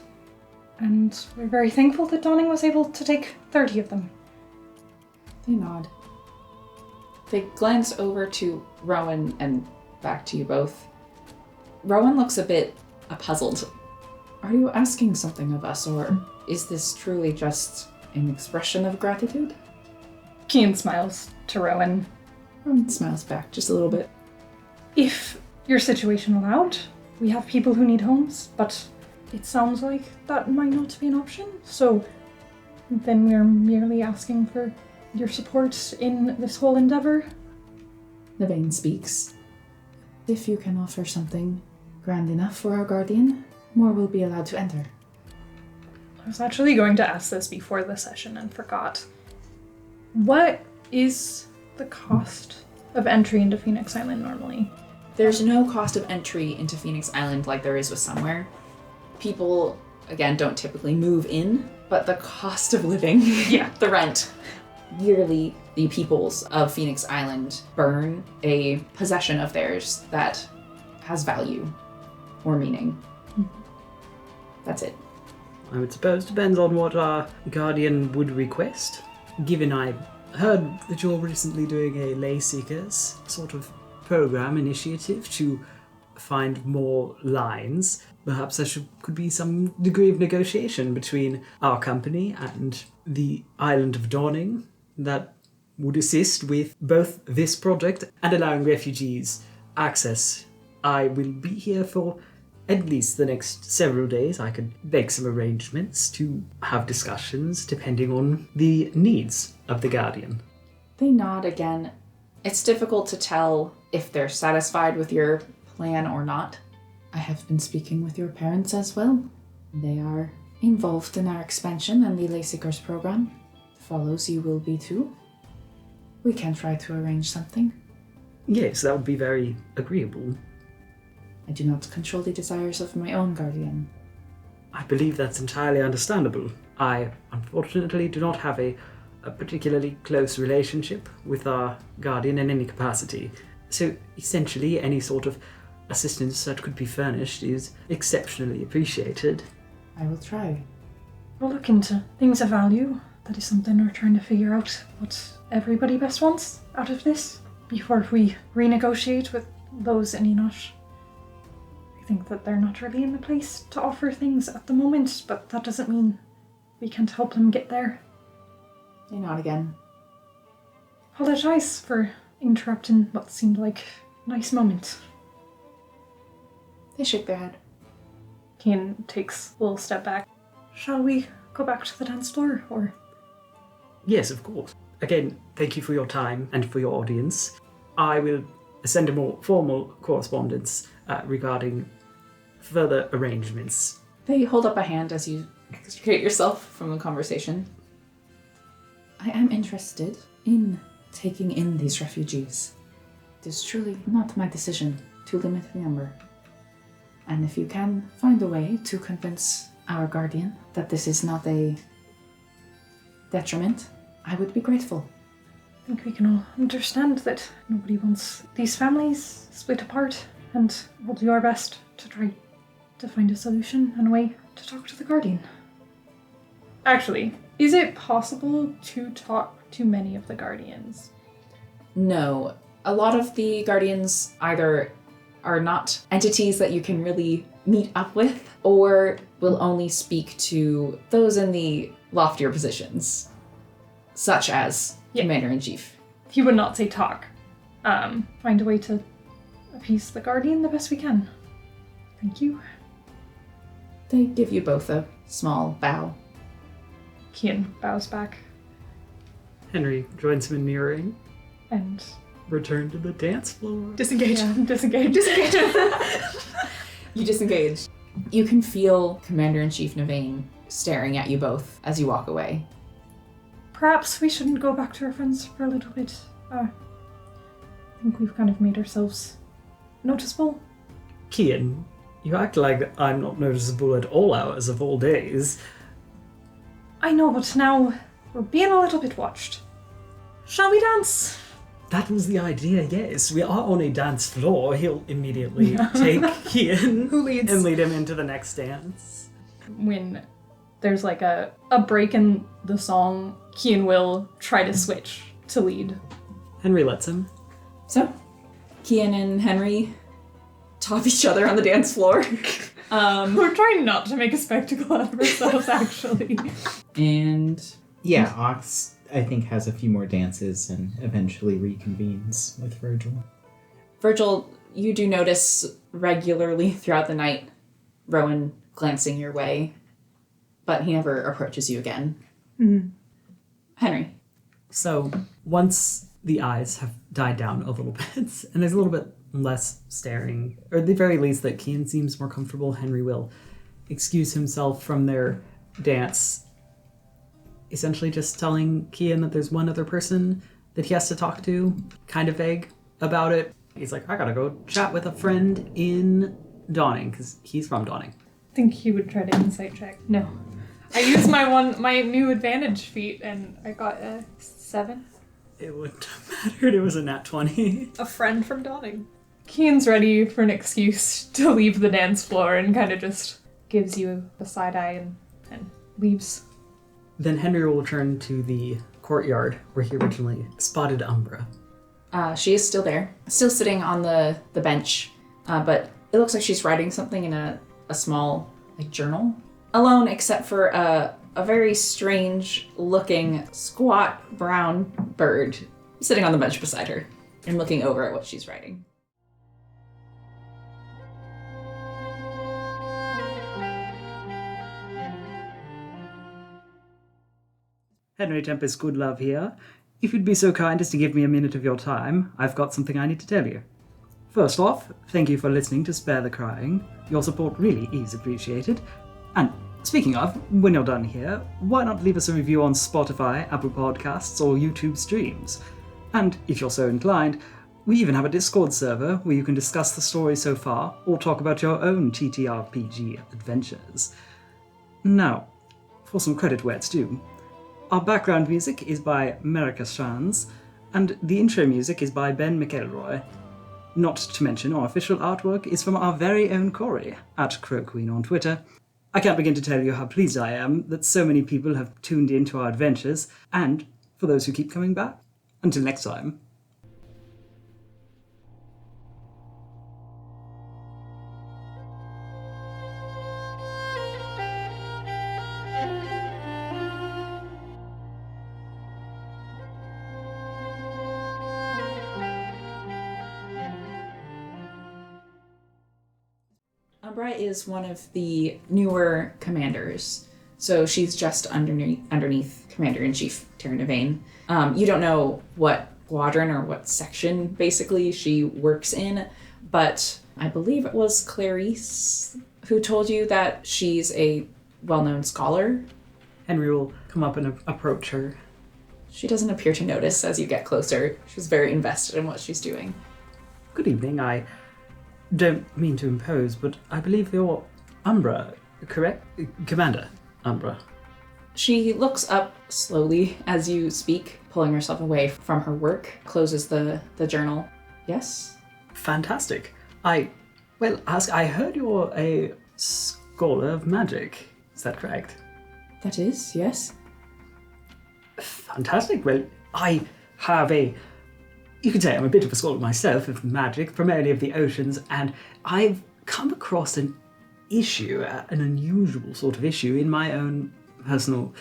And we're very thankful that Dawning was able to take 30 of them. They nod. They glance over to Rowan and back to you both. Rowan looks a bit puzzled. Are you asking something of us, or is this truly just an expression of gratitude? Kian smiles to Rowan. Rowan smiles back just a little bit. If your situation allowed, we have people who need homes, but it sounds like that might not be an option. So then we're merely asking for your support in this whole endeavor. Navain speaks. If you can offer something grand enough for our guardian, more will be allowed to enter. I was actually going to ask this before the session and forgot. What is the cost of entry into Phoenix Island normally? There's no cost of entry into Phoenix Island like there is with Somewhere. People, again, don't typically move in, but the cost of living, the rent, yearly, the peoples of Phoenix Island burn a possession of theirs that has value or meaning. That's it. I would suppose depends on what our guardian would request. Given I heard that you're recently doing a lay seekers sort of program initiative to find more lines, perhaps there could be some degree of negotiation between our company and the island of Dawning that would assist with both this project and allowing refugees access. I will be here for at least the next several days. I could make some arrangements to have discussions depending on the needs of the Guardian. They nod again. It's difficult to tell if they're satisfied with your plan or not. I have been speaking with your parents as well. They are involved in our expansion and the Layseekers program. Follows you will be too. We can try to arrange something. Yes, that would be very agreeable. I do not control the desires of my own guardian. I believe that's entirely understandable. I, unfortunately, do not have a particularly close relationship with our guardian in any capacity. So, essentially, any sort of assistance that could be furnished is exceptionally appreciated. I will try. We'll look into things of value. That is something we're trying to figure out what everybody best wants out of this before we renegotiate with those in Enosh. I think that they're not really in the place to offer things at the moment, but that doesn't mean we can't help them get there. They nod again. Apologize for interrupting what seemed like a nice moment. They shake their head. Cian takes a little step back. Shall we go back to the dance floor, or? Yes, of course. Again, thank you for your time and for your audience. I will send a more formal correspondence regarding further arrangements. They hold up a hand as you extricate yourself from the conversation. I am interested in taking in these refugees. It is truly not my decision to limit the number. And if you can find a way to convince our guardian that this is not a detriment, I would be grateful. I think we can all understand that nobody wants these families split apart, and we'll do our best to try to find a solution and a way to talk to the guardian. Actually, is it possible to talk to many of the guardians? No. A lot of the guardians either are not entities that you can really meet up with, or will only speak to those in the loftier positions, such as Commander-in-Chief. He would not say talk. Find a way to appease the guardian the best we can. Thank you. They give you both a small bow. Cian bows back Henry joins him in mirroring. and Return to the dance floor. Disengage. disengage. You disengage. You can feel Commander-in-Chief Navain staring at you both as you walk away. Perhaps we shouldn't go back to our friends for a little bit. I think we've kind of made ourselves noticeable. Cian, you act like I'm not noticeable at all hours of all days. I know, but now we're being a little bit watched. Shall we dance? That was the idea, yes. We are on a dance floor. He'll immediately take Cian Who leads? and lead him into the next dance. When there's like a break in the song, Cian will try to switch to lead. Henry lets him. So, Cian and Henry top each other on the dance floor. We're trying not to make a spectacle out of ourselves, actually. And Yeah, Ox, I think, has a few more dances and eventually reconvenes with Virgil. Virgil, you do notice regularly throughout the night Rowan glancing your way, but he never approaches you again. Mm-hmm. Henry. So, once the eyes have died down a little bit, and there's a little bit less staring, or at the very least that Cian seems more comfortable, Henry will excuse himself from their dance, essentially just telling Cian that there's one other person that he has to talk to, kind of vague about it. He's like, I gotta go chat with a friend in Dawning, because he's from Dawning. I think he would try to insight check. No. I used my new advantage feat and I got a 7. It wouldn't have mattered, it was a nat 20. A friend from Dawning. Cian's ready for an excuse to leave the dance floor and kind of just gives you a side eye and leaves. Then Henry will return to the courtyard where he originally spotted Umbra. She is still there, still sitting on the bench, but it looks like she's writing something in a small journal. Alone, except for a very strange looking squat brown bird sitting on the bench beside her and looking over at what she's writing. Henry Tempest Goodlove here. If you'd be so kind as to give me a minute of your time, I've got something I need to tell you. First off, thank you for listening to Spare the Crying. Your support really is appreciated. And Speaking of, when you're done here, why not leave us a review on Spotify, Apple Podcasts, or YouTube streams? And if you're so inclined, we even have a Discord server where you can discuss the story so far or talk about your own TTRPG adventures. Now, for some credit where it's due. Our background music is by Merika Shans, and the intro music is by Ben McElroy. Not to mention, our official artwork is from our very own Corey, at Crow Queen on Twitter. I can't begin to tell you how pleased I am that so many people have tuned in to our adventures, and for those who keep coming back. Until next time. Umbra is one of the newer commanders, so she's just underneath Commander-in-Chief Taryn Devane. You don't know what squadron or what section, basically, she works in, but I believe it was Clarice who told you that she's a well-known scholar. Henry will come up and approach her. She doesn't appear to notice as you get closer. She's very invested in what she's doing. Good evening, I don't mean to impose, but I believe you're Umbra, correct? Commander Umbra. She looks up slowly as you speak, pulling herself away from her work, closes the journal. Yes? Fantastic. I heard you're a scholar of magic. Is that correct? That is, yes. Fantastic. Well, I have you could say I'm a bit of a scholar myself of magic, primarily of the oceans, and I've come across an issue, an unusual sort of issue in my own personal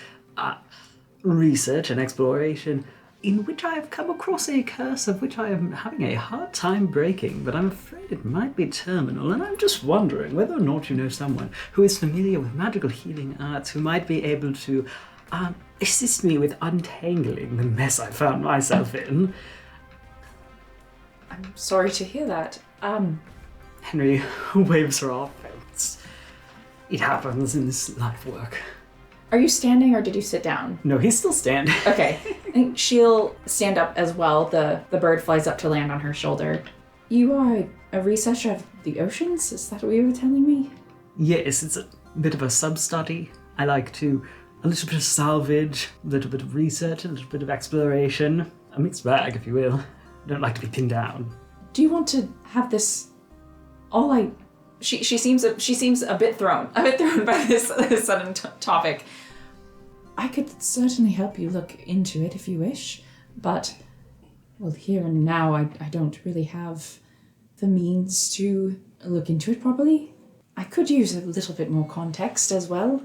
research and exploration, in which I have come across a curse of which I am having a hard time breaking, but I'm afraid it might be terminal, and I'm just wondering whether or not you know someone who is familiar with magical healing arts who might be able to assist me with untangling the mess I found myself in. I'm sorry to hear that. Henry waves her off. It happens in this life work. Are you standing or did you sit down? No, he's still standing. Okay. And she'll stand up as well. The bird flies up to land on her shoulder. You are a researcher of the oceans? Is that what you were telling me? Yes, it's a bit of a sub-study. I like to a little bit of salvage, a little bit of research, a little bit of exploration. A mixed bag, if you will. I don't like to be pinned down. Do you want to have this? She seems a bit thrown by this sudden topic. I could certainly help you look into it if you wish, but well, here and now I don't really have the means to look into it properly. I could use a little bit more context as well.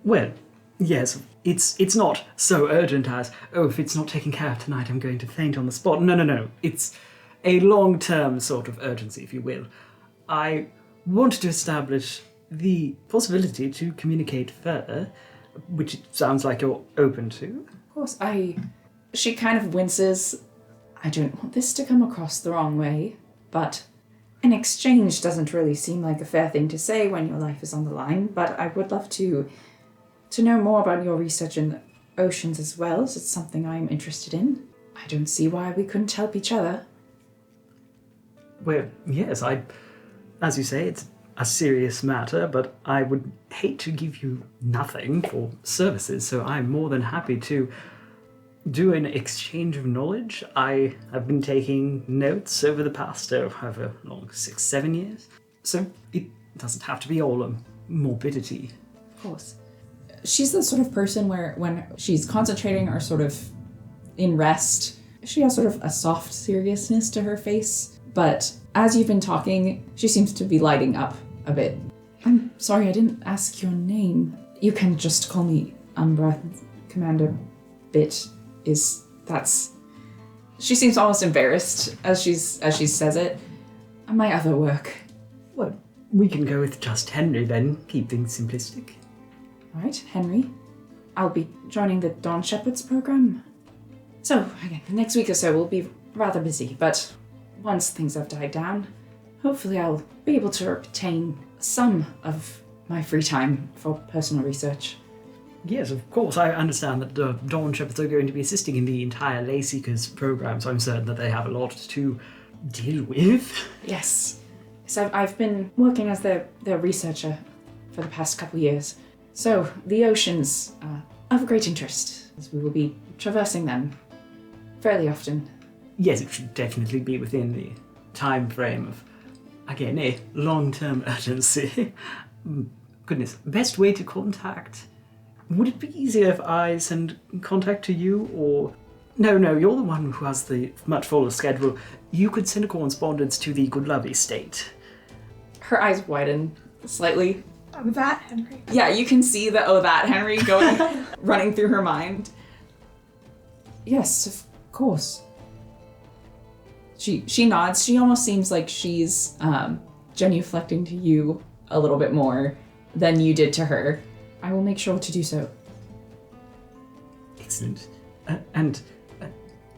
Well, yes, it's not so urgent as, if it's not taken care of tonight, I'm going to faint on the spot. No. It's a long-term sort of urgency, if you will. I want to establish the possibility to communicate further, which it sounds like you're open to. Of course, she kind of winces. I don't want this to come across the wrong way, but an exchange doesn't really seem like a fair thing to say when your life is on the line, but I would love to know more about your research in the oceans as well, as it's something I'm interested in. I don't see why we couldn't help each other. Well, yes, as you say, it's a serious matter, but I would hate to give you nothing for services, so I'm more than happy to do an exchange of knowledge. I have been taking notes over the past, however long, 6-7 years, so it doesn't have to be all morbidity. Of course. She's the sort of person where when she's concentrating or sort of in rest, she has sort of a soft seriousness to her face, but as you've been talking, she seems to be lighting up a bit. I'm sorry, I didn't ask your name. You can just call me Umbra. Commander Bit She seems almost embarrassed as she says it. My other work. Well, we can go with just Henry then, keep things simplistic. All right, Henry. I'll be joining the Dawn Shepherds program. So, again, the next week or so will be rather busy, but once things have died down, hopefully I'll be able to obtain some of my free time for personal research. Yes, of course. I understand that the Dawn Shepherds are going to be assisting in the entire Leyseekers program, so I'm certain that they have a lot to deal with. Yes. So I've been working as their researcher for the past couple years. So the oceans are of great interest, as we will be traversing them fairly often. Yes, it should definitely be within the time frame of, again, a long-term urgency. Goodness, best way to contact? Would it be easier if I send contact to you, or... No, you're the one who has the much fuller schedule. You could send a correspondence to the Goodlove estate. Her eyes widen slightly. Oh, that Henry. Yeah, you can see the "oh that Henry" going running through her mind. Yes, of course. She nods. She almost seems like she's genuflecting to you a little bit more than you did to her. I will make sure to do so. Excellent. And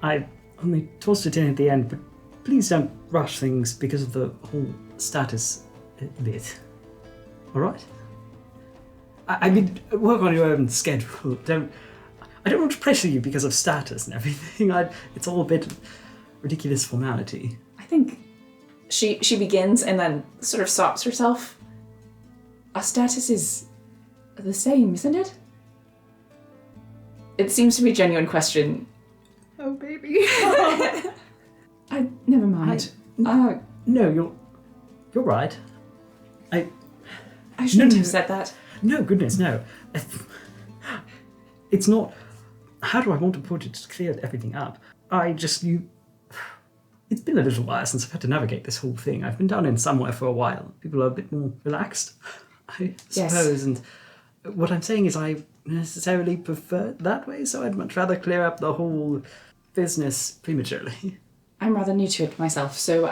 I only tossed it in at the end, but please don't rush things because of the whole status bit. All right? I mean, work on your own schedule. I don't want to pressure you because of status and everything. It's all a bit ridiculous formality. I think she begins and then sort of stops herself. Our status is the same, isn't it? It seems to be a genuine question. Oh, baby. Never mind. No, you're right. I shouldn't have said that. No, goodness, no. It's not... How do I want to put it to clear everything up? It's been a little while since I've had to navigate this whole thing. I've been down in somewhere for a while. People are a bit more relaxed, I suppose. And what I'm saying is I necessarily prefer it that way, so I'd much rather clear up the whole business prematurely. I'm rather new to it myself, so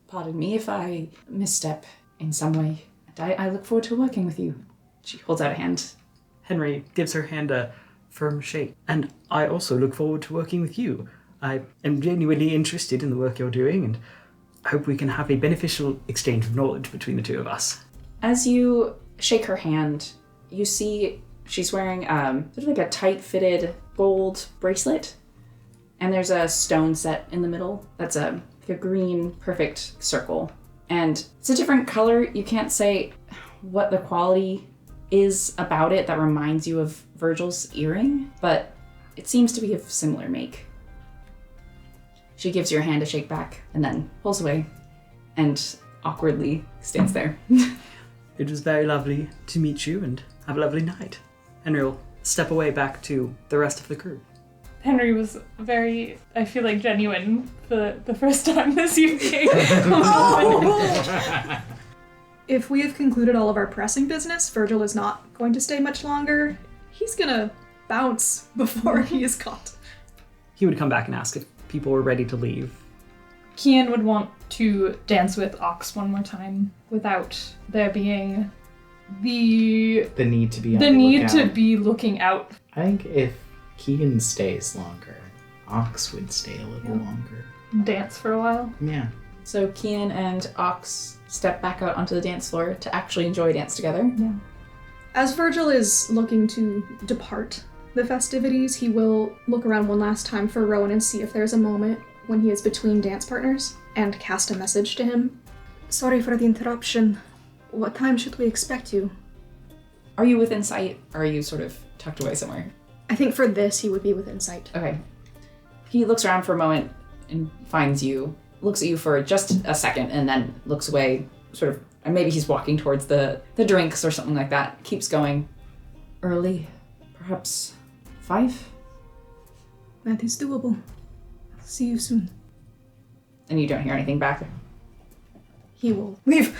pardon me if I misstep in some way. And I look forward to working with you. She holds out a hand. Henry gives her hand a firm shake. And I also look forward to working with you. I am genuinely interested in the work you're doing and hope we can have a beneficial exchange of knowledge between the two of us. As you shake her hand, you see she's wearing sort of like a tight-fitted gold bracelet. And there's a stone set in the middle that's a green, perfect circle. And it's a different color. You can't say what the quality is about it that reminds you of Virgil's earring, but it seems to be of similar make. She gives your hand a shake back and then pulls away and awkwardly stands there. It was very lovely to meet you and have a lovely night. Henry will step away back to the rest of the crew. Henry was very, I feel like, genuine for the first time this evening. If we have concluded all of our pressing business, Virgil is not going to stay much longer. He's gonna bounce before he is caught. He would come back and ask if people were ready to leave. Kian would want to dance with Ox one more time without there being the need to be on the the need lookout. to be looking out. I think if Keegan stays longer, Ox would stay a little longer. Dance for a while. Yeah. So Kian and Ox step back out onto the dance floor to actually enjoy a dance together. Yeah. As Virgil is looking to depart the festivities, he will look around one last time for Rowan and see if there's a moment when he is between dance partners and cast a message to him. Sorry for the interruption. What time should we expect you? Are you within sight, or are you sort of tucked away somewhere? I think for this, he would be within sight. Okay. He looks around for a moment and finds you, looks at you for just a second, and then looks away, sort of, and maybe he's walking towards the drinks or something like that. Keeps going. Early, perhaps 5? That is doable. See you soon. And you don't hear anything back. He will leave.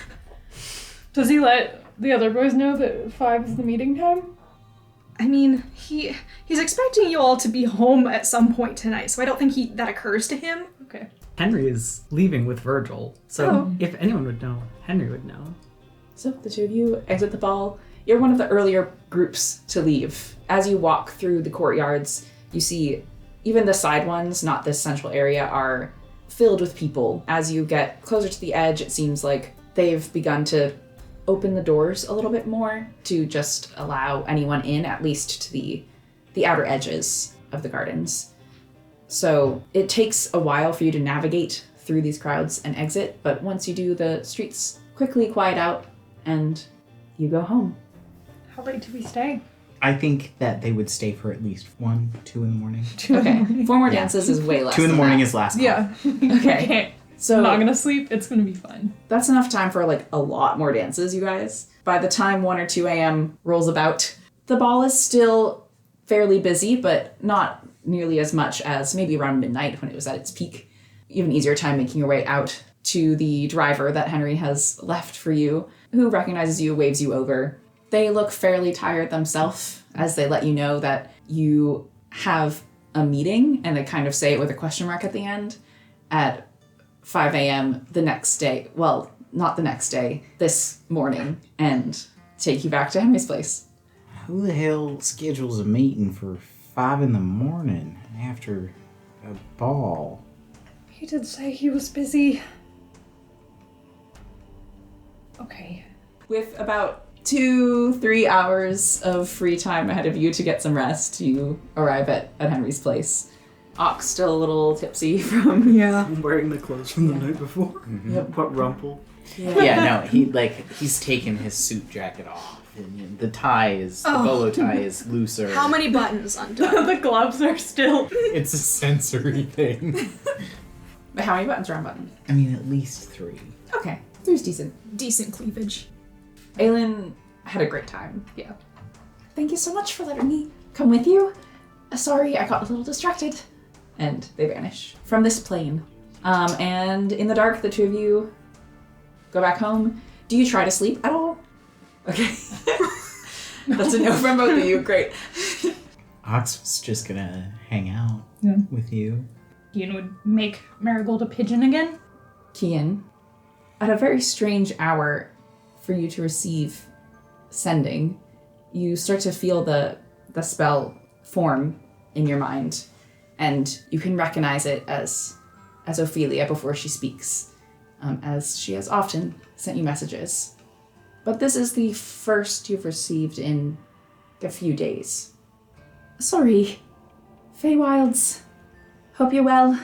Does he let the other boys know that 5 is the meeting time? I mean, he's expecting you all to be home at some point tonight, so I don't think that occurs to him. Okay. Henry is leaving with Virgil, so if anyone would know, Henry would know. So the two of you exit the ball. You're one of the earlier groups to leave. As you walk through the courtyards, you see even the side ones, not this central area, are filled with people. As you get closer to the edge, it seems like they've begun to open the doors a little bit more to just allow anyone in, at least to the outer edges of the gardens. So it takes a while for you to navigate through these crowds and exit, but once you do, the streets quickly quiet out and you go home. How late do we stay? I think that they would stay for at least 1, 2 in the morning. Okay, 4 more dances is way less 2 in the than morning that. is last call. Yeah. Okay. So I'm not gonna sleep. It's gonna be fine. that's enough time for like a lot more dances, you guys. By the time 1 or 2 a.m. rolls about, the ball is still fairly busy, but not nearly as much as maybe around midnight when it was at its peak. You have an easier time making your way out to the driver that Henry has left for you, who recognizes you, waves you over. They look fairly tired themselves as they let you know that you have a meeting, and they kind of say it with a question mark at the end, at 5 a.m. the next day. Well, not the next day, this morning, and take you back to Henry's place. Who the hell schedules a meeting for 5 in the morning after a ball? He did say he was busy. Okay. With about 2-3 hours of free time ahead of you to get some rest, you arrive at Henry's place. Ox still a little tipsy from... Yeah. I'm wearing the clothes from the night before. Yep. What rumple? Yeah, no, he's taken his suit jacket off. And the tie is, the bolo tie is looser. How many buttons undone? The gloves are still. It's a sensory thing. But how many buttons are on button? I mean, at least 3. Okay, 3's decent. Decent cleavage. Aelin had a great time. Yeah. Thank you so much for letting me come with you. Sorry, I got a little distracted. And they vanish from this plane. And in the dark, the two of you go back home. Do you try to sleep at all? Okay. That's a no from both of you. Great. Ox was just gonna hang out with you. Ian would make Marigold a pigeon again. Kian, at a very strange hour for you to receive sending, you start to feel the spell form in your mind, and you can recognize it as Ophelia before she speaks, as she has often sent you messages. But this is the first you've received in a few days. Sorry, Feywilds. Hope you're well.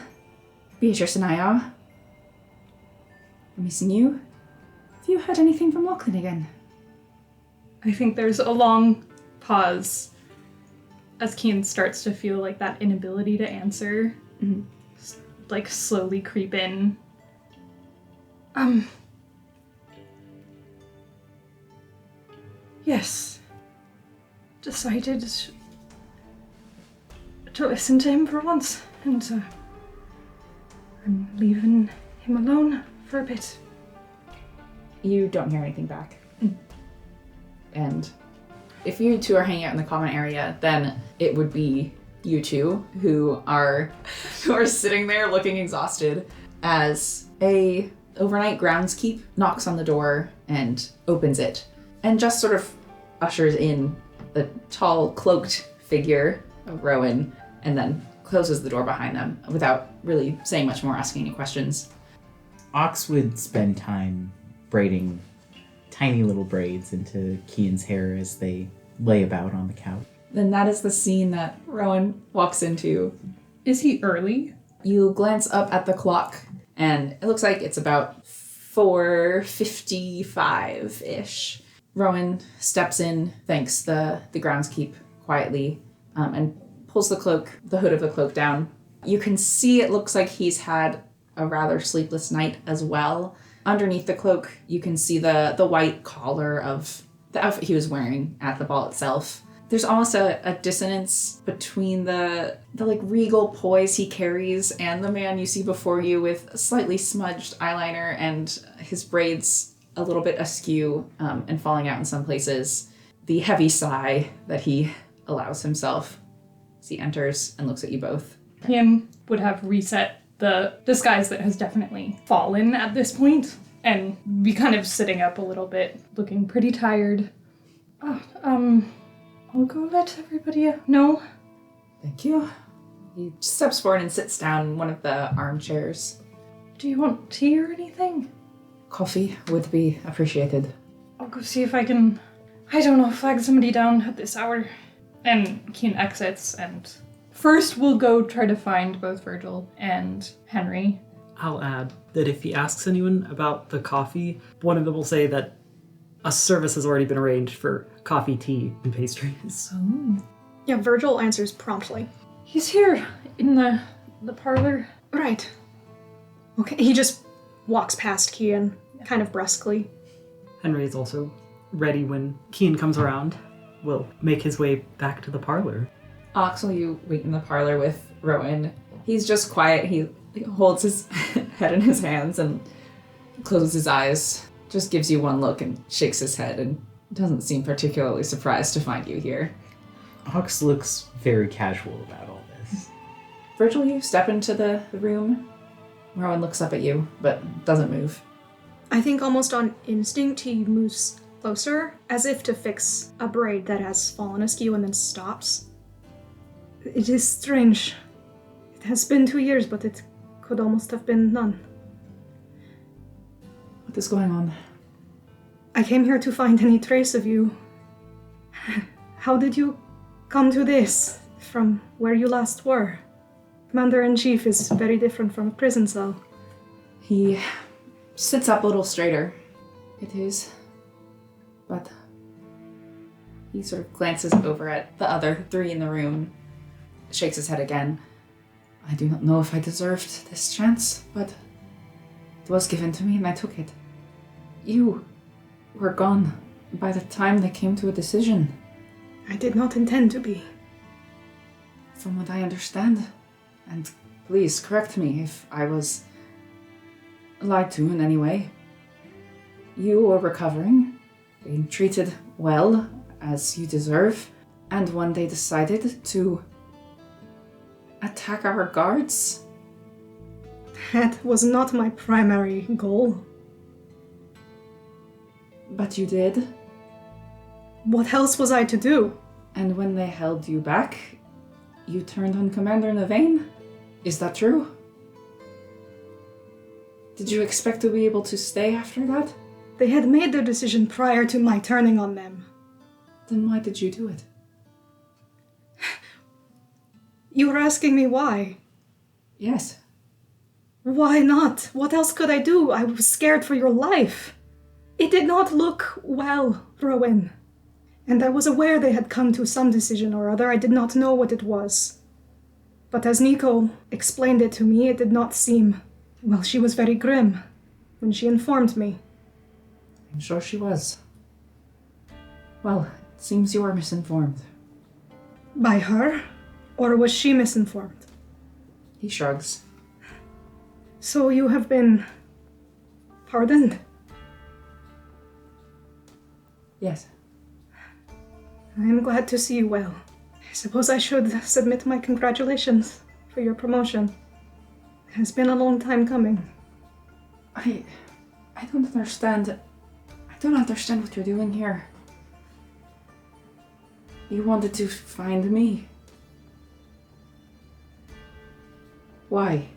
Beatrice and I are. I'm missing you. Have you heard anything from Lachlan again? I think there's a long pause as Kian starts to feel like that inability to answer, like slowly creep in. Yes. Decided to listen to him for once, and I'm leaving him alone for a bit. You don't hear anything back. And if you two are hanging out in the common area, then it would be you two who are sitting there looking exhausted as a overnight groundskeep knocks on the door and opens it and just sort of ushers in the tall cloaked figure of Rowan and then closes the door behind them without really saying much more, asking any questions. Ox would spend time braiding tiny little braids into Kian's hair as they lay about on the couch. Then that is the scene that Rowan walks into. Is he early? You glance up at the clock, and it looks like it's about 4:55-ish. Rowan steps in, thanks the groundskeep quietly, and pulls the hood of the cloak down. You can see it looks like he's had a rather sleepless night as well. Underneath the cloak, you can see the white collar of the outfit he was wearing at the ball itself. There's almost a dissonance between the like regal poise he carries and the man you see before you with slightly smudged eyeliner and his braids a little bit askew and falling out in some places. The heavy sigh that he allows himself as he enters and looks at you both. Kian would have reset the disguise that has definitely fallen at this point and be kind of sitting up a little bit, looking pretty tired. I'll go let everybody know. Thank you. He steps forward and sits down in one of the armchairs. Do you want tea or anything? Coffee would be appreciated. Oh, go see if I can, I don't know, flag somebody down at this hour. And Keen exits, and first we'll go try to find both Virgil and Henry. I'll add that if he asks anyone about the coffee, one of them will say that a service has already been arranged for coffee, tea, and pastries. Yeah, Virgil answers promptly. He's here in the parlor. Right. Okay, he just walks past Kian, kind of brusquely. Henry is also ready when Keen comes around. Will make his way back to the parlor. Ox, will you wait in the parlor with Rowan? He's just quiet. He holds his head in his hands and closes his eyes. Just gives you one look and shakes his head and doesn't seem particularly surprised to find you here. Ox looks very casual about all this. Virgil, you step into the room. Rowan looks up at you, but doesn't move. I think almost on instinct he moves closer, as if to fix a braid that has fallen askew and then stops. It is strange. It has been 2 years, but it could almost have been none. What is going on? I came here to find any trace of you. How did you come to this from where you last were? Commander-in-Chief is very different from a prison cell. He sits up a little straighter. It is. But he sort of glances over at the other three in the room, shakes his head again. I do not know if I deserved this chance, but it was given to me and I took it. You were gone by the time they came to a decision. I did not intend to be. From what I understand, and please correct me if I was lied to in any way, you were recovering, being treated well, as you deserve, and when they decided to attack our guards, That was not my primary goal. but you did, What else was I to do? and when they held you back, you turned on Commander Navain? Is that true? Did you expect to be able to stay after that? They had made their decision prior to my turning on them. Then why did you do it? You were asking me why. Yes. Why not? What else could I do? I was scared for your life. It did not look well, Rowan. And I was aware they had come to some decision or other. I did not know what it was. But as Nico explained it to me, it did not seem... Well, she was very grim when she informed me. I'm sure she was. Well, it seems you are misinformed. By her? Or was she misinformed? He shrugs. So you have been... pardoned? Yes. I am glad to see you well. I suppose I should submit my congratulations for your promotion. It has been a long time coming. I don't understand. I don't understand what you're doing here. You wanted to find me. Why?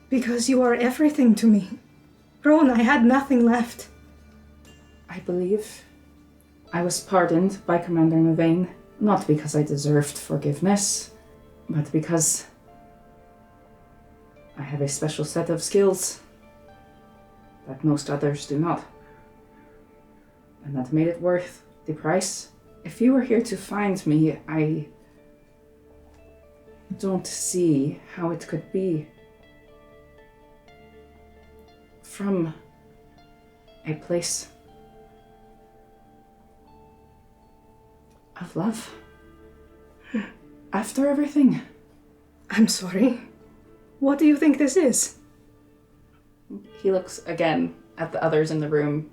Because you are everything to me. Rowan, I had nothing left. I believe I was pardoned by Commander Navain, not because I deserved forgiveness, but because I have a special set of skills that most others do not. And that made it worth the price. If you were here to find me, I don't see how it could be from a place of love. After everything. I'm sorry. What do you think this is? He looks again at the others in the room.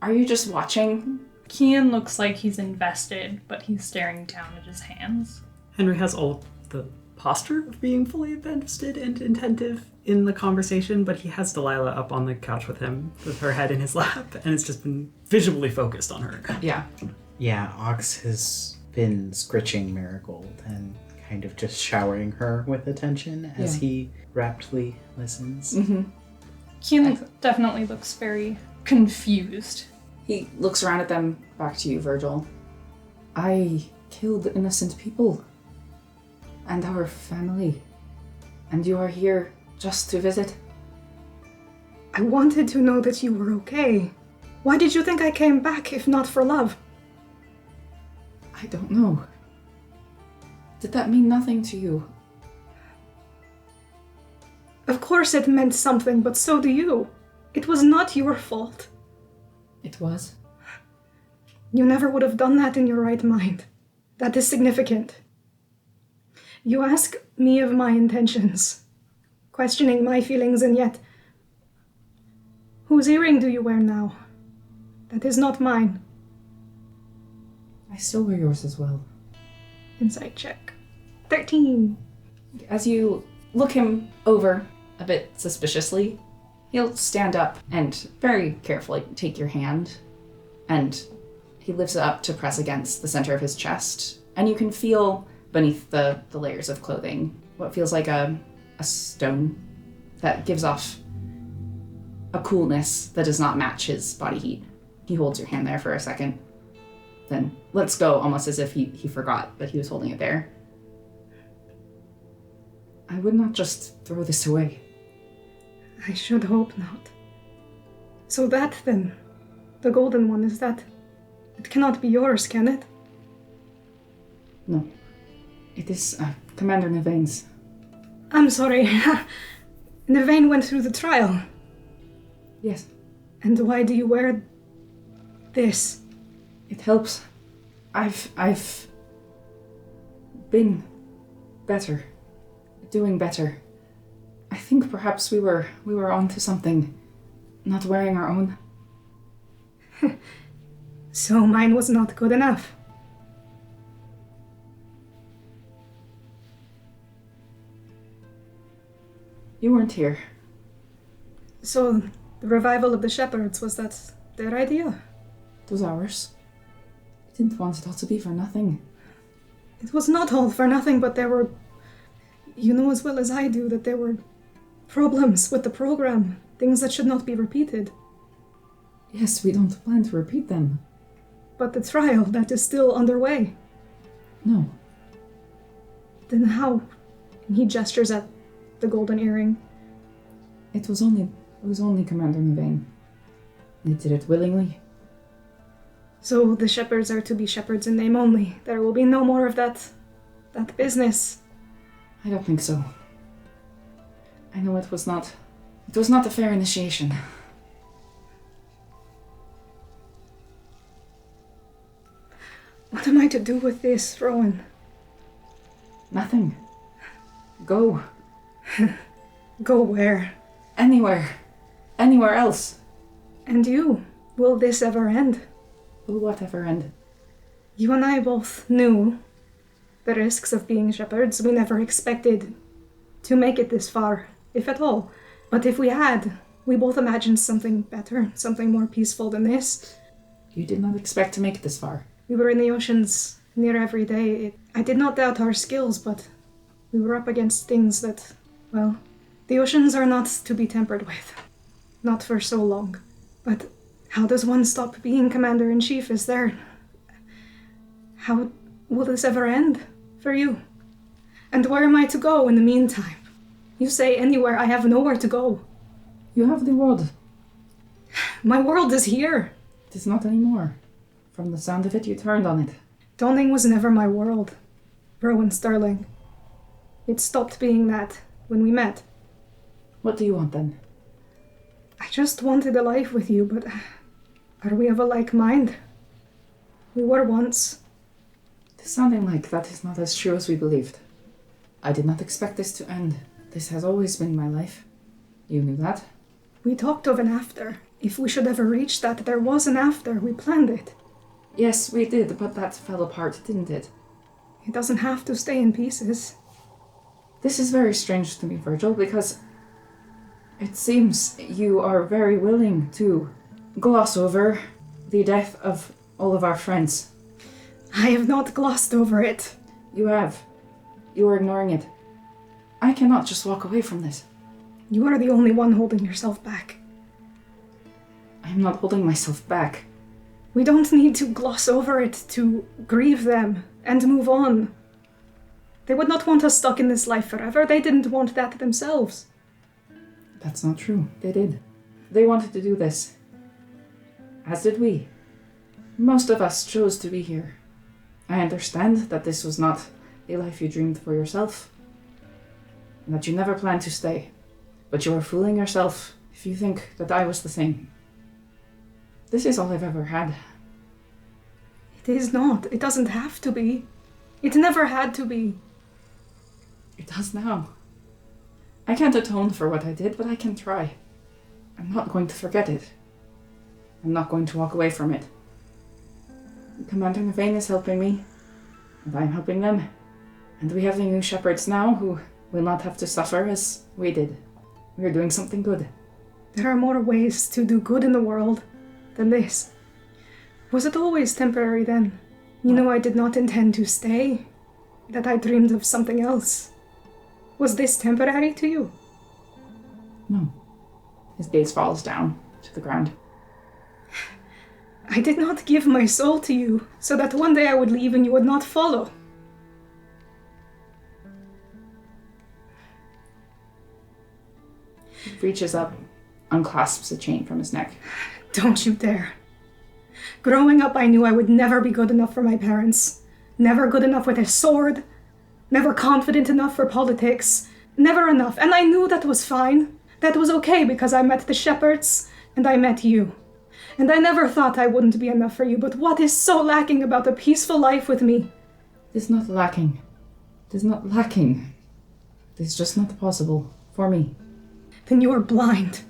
Are you just watching? Kian looks like he's invested, but he's staring down at his hands. Henry has all the posture of being fully invested and attentive in the conversation, but he has Delilah up on the couch with him, with her head in his lap, and it's just been visually focused on her. Yeah. Yeah, Ox has been scritching Marigold and kind of just showering her with attention as Yeah. he raptly listens. Mm-hmm. Keen definitely looks very confused. He looks around at them, back to you, Virgil. I killed innocent people. And our family. And you are here just to visit? I wanted to know that you were okay. Why did you think I came back if not for love? I don't know. Did that mean nothing to you? Of course it meant something, but so do you. It was not your fault. It was. You never would have done that in your right mind. That is significant. You ask me of my intentions, questioning my feelings, and yet... Whose earring do you wear now? That is not mine. I still wear yours as well. Insight check. 13. As you look him over a bit suspiciously, he'll stand up and very carefully take your hand, and he lifts it up to press against the center of his chest, and you can feel beneath the layers of clothing what feels like a stone that gives off a coolness that does not match his body heat. He holds your hand there for a second, then lets go almost as if he forgot that he was holding it there. I would not just throw this away. I should hope not. So that then, the golden one, is that... It cannot be yours, can it? No. It is Commander Nevain's. I'm sorry. Nevain went through the trial. Yes. And why do you wear this? It helps. I've been better. Doing better. I think perhaps we were onto something. Not wearing our own. So mine was not good enough. You weren't here. So the revival of the shepherds, was that their idea? It was ours. We didn't want it all to be for nothing. It was not all for nothing, but there were... You know as well as I do that there were problems with the program. Things that should not be repeated. Yes, we don't plan to repeat them. But the trial, that is still underway. No. Then how? And he gestures at the golden earring. It was only Commander Nevain. They did it willingly. So the shepherds are to be shepherds in name only. There will be no more of that business. I don't think so. I know it was not a fair initiation. What am I to do with this, Rowan? Nothing. Go. Go where? Anywhere. Anywhere else. And you? Will this ever end? Will whatever end. You and I both knew the risks of being shepherds. We never expected to make it this far, if at all. But if we had, we both imagined something better, something more peaceful than this. You did not expect to make it this far. We were in the oceans near every day. I did not doubt our skills, but we were up against things that, well, the oceans are not to be tampered with. Not for so long. But how does one stop being Commander-in-Chief? Is there... How will this ever end for you? And where am I to go in the meantime? You say anywhere, I have nowhere to go. You have the world. My world is here. It is not anymore. From the sound of it, you turned on it. Dawning was never my world. Rowan Sterling. It stopped being that when we met. What do you want then? I just wanted a life with you, but are we of a like mind? We were once. It is sounding like that is not as true as we believed. I did not expect this to end. This has always been my life. You knew that? We talked of an after. If we should ever reach that, there was an after. We planned it. Yes, we did, but that fell apart, didn't it? It doesn't have to stay in pieces. This is very strange to me, Virgil, because it seems you are very willing to gloss over the death of all of our friends. I have not glossed over it. You have. You are ignoring it. I cannot just walk away from this. You are the only one holding yourself back. I'm not holding myself back. We don't need to gloss over it to grieve them and move on. They would not want us stuck in this life forever. They didn't want that themselves. That's not true. They did. They wanted to do this. As did we. Most of us chose to be here. I understand that this was not a life you dreamed for yourself, and that you never planned to stay. But you are fooling yourself if you think that I was the same. This is all I've ever had. It is not. It doesn't have to be. It never had to be. It does now. I can't atone for what I did, but I can try. I'm not going to forget it. I'm not going to walk away from it. Commander Navain is helping me, and I'm helping them. And we have the new shepherds now who will not have to suffer as we did. We are doing something good. There are more ways to do good in the world than this. Was it always temporary then? You know, I did not intend to stay. That I dreamed of something else. Was this temporary to you? No. His gaze falls down to the ground. I did not give my soul to you, so that one day I would leave and you would not follow. He reaches up, unclasps a chain from his neck. Don't you dare. Growing up, I knew I would never be good enough for my parents. Never good enough with a sword. Never confident enough for politics. Never enough. And I knew that was fine. That was okay because I met the shepherds and I met you. And I never thought I wouldn't be enough for you, but what is so lacking about a peaceful life with me? It is not lacking. It is not lacking. It is just not possible for me. Then you are blind.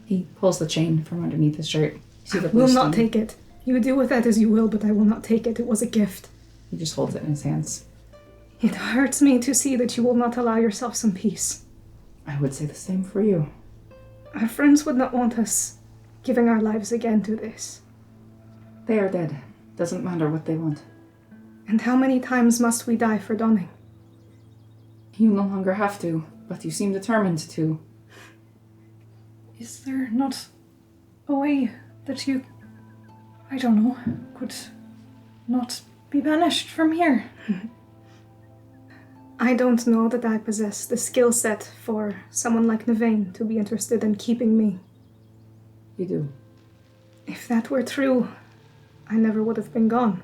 He pulls the chain from underneath his shirt. You see the I will blue not stone? take it. You do with that as you will, but I will not take it. It was a gift. He just holds it in his hands. It hurts me to see that you will not allow yourself some peace. I would say the same for you. Our friends would not want us giving our lives again to this. They are dead. Doesn't matter what they want. And how many times must we die for Donning? You no longer have to, but you seem determined to. Is there not a way that you, I don't know, could not be banished from here? I don't know that I possess the skill set for someone like Navain to be interested in keeping me. You do. If that were true, I never would have been gone.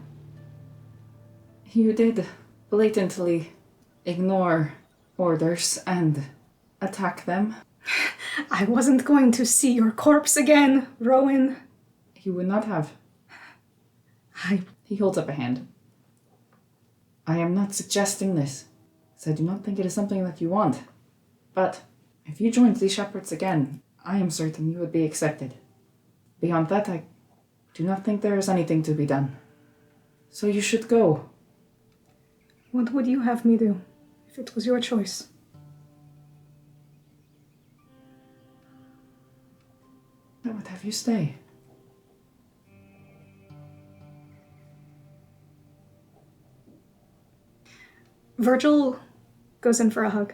You did blatantly ignore orders and attack them. I wasn't going to see your corpse again, Rowan. You would not have. He holds up a hand. I am not suggesting this, so I do not think it is something that you want. But if you joined these shepherds again, I am certain you would be accepted. Beyond that, I do not think there is anything to be done. So you should go. What would you have me do, if it was your choice? I would have you stay. Virgil goes in for a hug.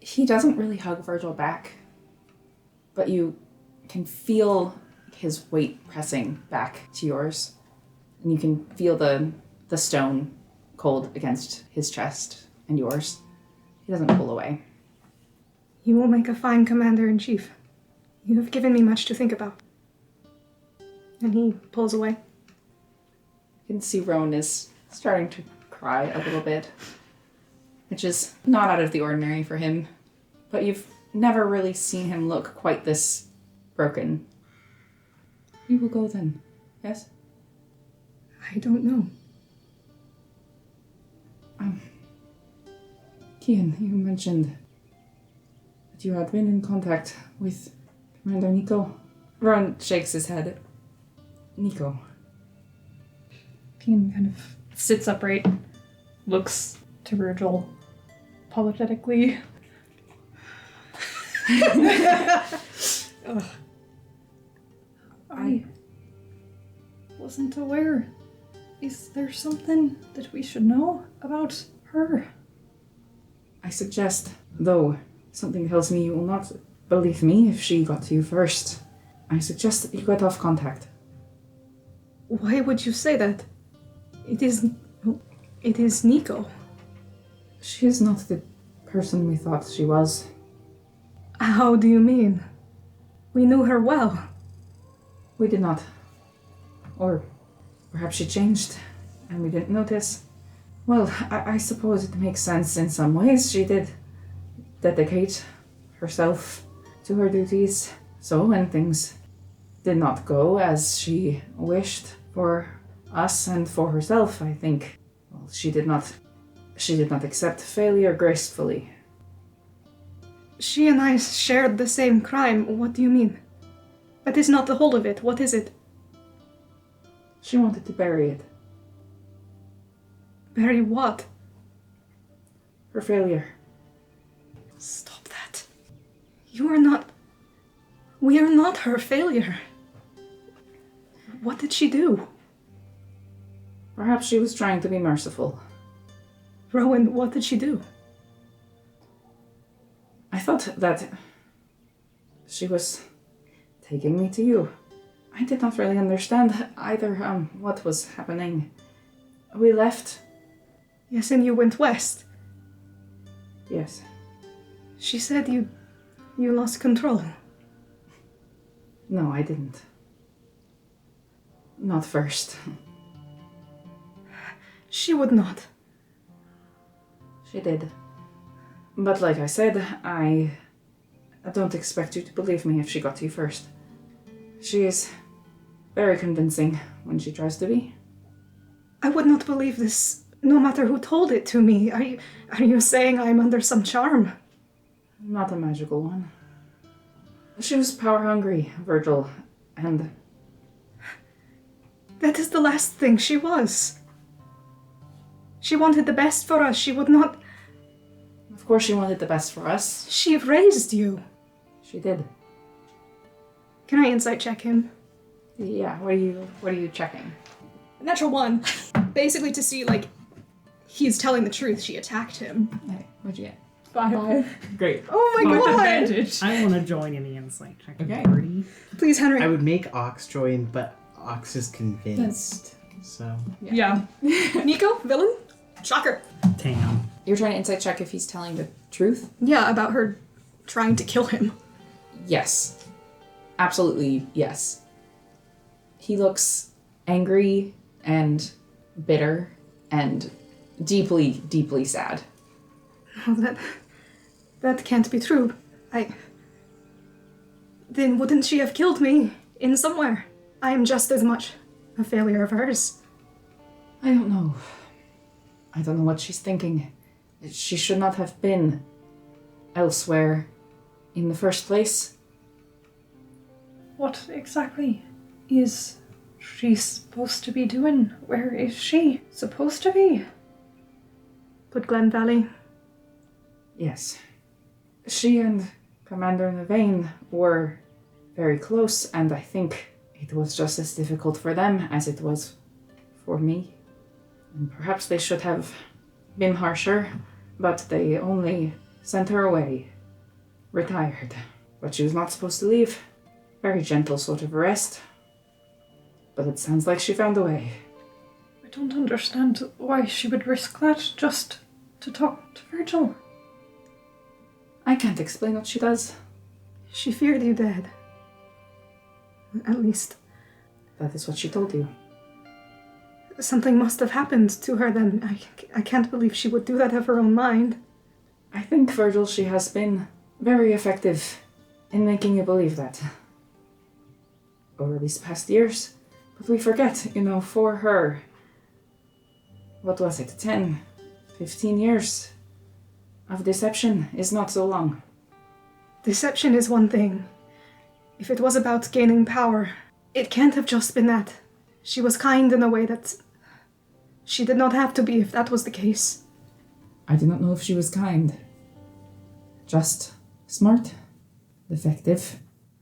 He doesn't really hug Virgil back, but you can feel his weight pressing back to yours, and you can feel the stone cold against his chest and yours. He doesn't pull away. You will make a fine commander-in-chief. You have given me much to think about. And he pulls away. You can see Rowan is starting to cry a little bit, which is not out of the ordinary for him, but you've never really seen him look quite this broken. You will go then, yes? I don't know. Kian, you mentioned that you had been in contact with Commander Nico. Rowan shakes his head. Nico. Kian kind of sits upright, looks to Virgil apologetically. I wasn't aware. Is there something that we should know about her? I suggest, though something tells me you will not believe me if she got to you first, I suggest that you cut off contact. Why would you say that? It is Nico. She is not the person we thought she was. How do you mean? We knew her well. We did not. Or perhaps she changed and we didn't notice. Well, I suppose it makes sense in some ways. She did dedicate herself to her duties. So when things did not go as she wished for us and for herself, I think, well, she did not accept failure gracefully. She and I shared the same crime. What do you mean? That is not the whole of it. What is it? She wanted to bury it. Bury what? Her failure. Stop that. You are not... We are not her failure. What did she do? Perhaps she was trying to be merciful. Rowan, what did she do? I thought that she was taking me to you. I did not really understand either what was happening. We left. Yes, and you went west. Yes. She said you lost control. No, I didn't. Not first. She would not. She did. But like I said, I don't expect you to believe me if she got to you first. She is very convincing when she tries to be. I would not believe this, no matter who told it to me. Are you saying I'm under some charm? Not a magical one. She was power-hungry, Virgil, and... That is the last thing she was. She wanted the best for us. She would not... Of course she wanted the best for us. She raised you. She did. Can I insight check him? Yeah, what are you checking? Natural 1. Basically to see, like, he's telling the truth. She attacked him. Okay, what'd you get? 5. Great. Oh my With god! advantage. I want to join in the insight check. Okay. Party. Please, Henry. I would make Ox join, but Ox is convinced. So Yeah. Nico, villain? Shocker. Tam. You're trying to insight check if he's telling the truth? Yeah, about her trying to kill him. Yes. Absolutely, yes. He looks angry and bitter and deeply, deeply sad. Oh, that can't be true. Then wouldn't she have killed me in somewhere? I am just as much a failure of hers. I don't know. I don't know what she's thinking. She should not have been elsewhere in the first place. What exactly is she supposed to be doing? Where is she supposed to be? But Glen Valley, Yes. She and Commander Navain were very close, and I think it was just as difficult for them as it was for me. And perhaps they should have been harsher, but they only sent her away. Retired. But she was not supposed to leave. Very gentle sort of arrest. But it sounds like she found a way. I don't understand why she would risk that just to talk to Virgil. I can't explain what she does. she feared you dead. At least, That is what she told you. something must have happened to her then. I can't believe she would do that of her own mind. I think, Virgil, she has been very effective in making you believe that. Over these past years. But we forget, for her, what was it, 10, 15 years of deception is not so long. Deception is one thing. If it was about gaining power, it can't have just been that. She was kind in a way that she did not have to be if that was the case. I do not know if she was kind. Just smart, effective,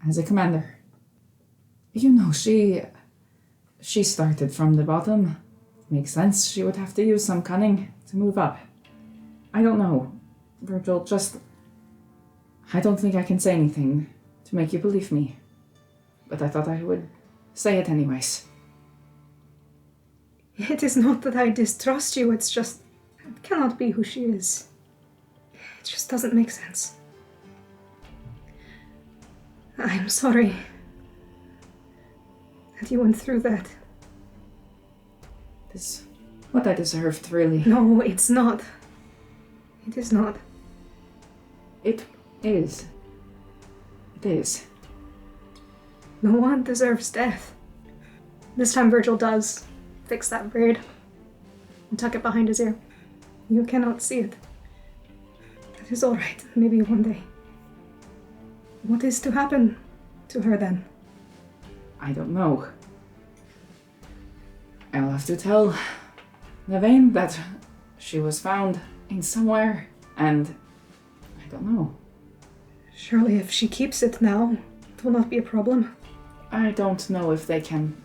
as a commander. She started from the bottom. Makes sense, she would have to use some cunning to move up. I don't know. Virgil, I don't think I can say anything to make you believe me. But I thought I would say it anyways. It is not that I distrust you, it's just it cannot be who she is. It just doesn't make sense. I'm sorry that you went through that. This what I deserved, really. No, it's not. It is not. It is. It is. No one deserves death. This time Virgil does fix that braid and tuck it behind his ear. You cannot see it. That is alright, maybe one day. What is to happen to her then? I don't know. I'll have to tell Nevain that she was found in somewhere, and I don't know. Surely if she keeps it now, it will not be a problem. I don't know if they can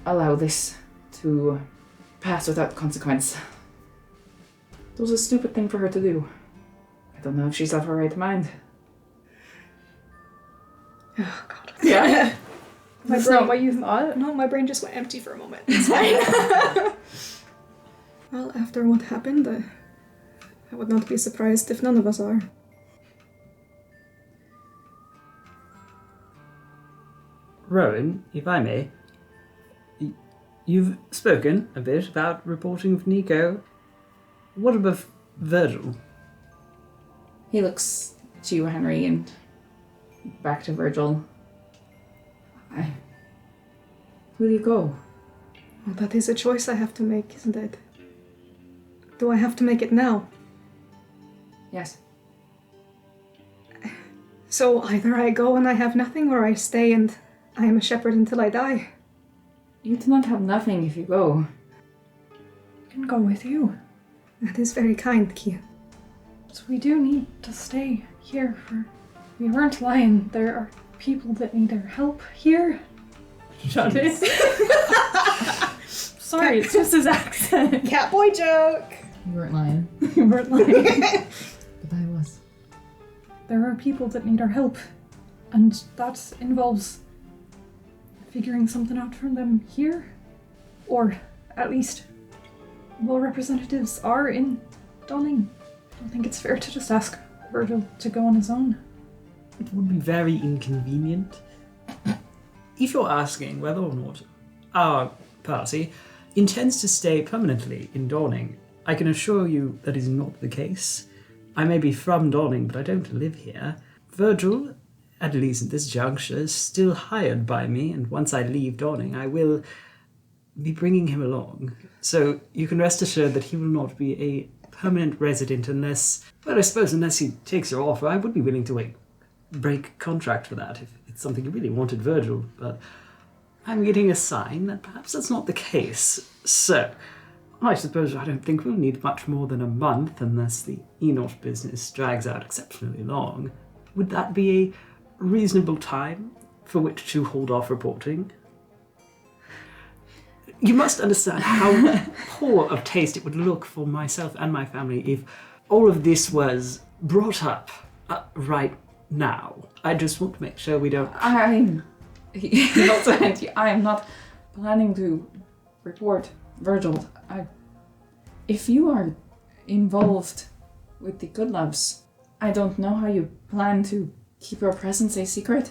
allow this to pass without consequence. It was a stupid thing for her to do. I don't know if she's of her right mind. Oh god. Yeah. That's not what you thought? No, my brain just went empty for a moment. It's fine. Well, after what happened, I would not be surprised if none of us are. Rowan, if I may, you've spoken a bit about reporting of Nico. What about Virgil? He looks to you, Henry, and back to Virgil. Will you go? Well, that is a choice I have to make, isn't it? Do I have to make it now? Yes. So either I go and I have nothing, or I stay and I am a shepherd until I die. You do not have nothing if you go. I can go with you. That is very kind, Kia. So we do need to stay here for... We weren't lying. There are people that need our help here. Shut it. Sorry, it's just his accent. Catboy joke! You weren't lying. You weren't lying. But I was. There are people that need our help. And that involves figuring something out from them here. Or at least, well, representatives are in Donning. I don't think it's fair to just ask Virgil to go on his own. It would be very inconvenient. If you're asking whether or not our party intends to stay permanently in Dawning, I can assure you that is not the case. I may be from Dawning, but I don't live here. Virgil, at least at this juncture, is still hired by me, and once I leave Dawning, I will be bringing him along. So you can rest assured that he will not be a permanent resident unless, well, I suppose unless he takes your offer. I would be willing to break contract for that if it's something you really wanted, Virgil, but I'm getting a sign that perhaps that's not the case. So, I suppose I don't think we'll need much more than a month unless the Enosh business drags out exceptionally long. Would that be a reasonable time for which to hold off reporting? You must understand how poor of taste it would look for myself and my family if all of this was brought up right now. I just want to make sure we don't... He also went, I am not planning to report Virgil. If you are involved with the Goodloves, I don't know how you plan to keep your presence a secret.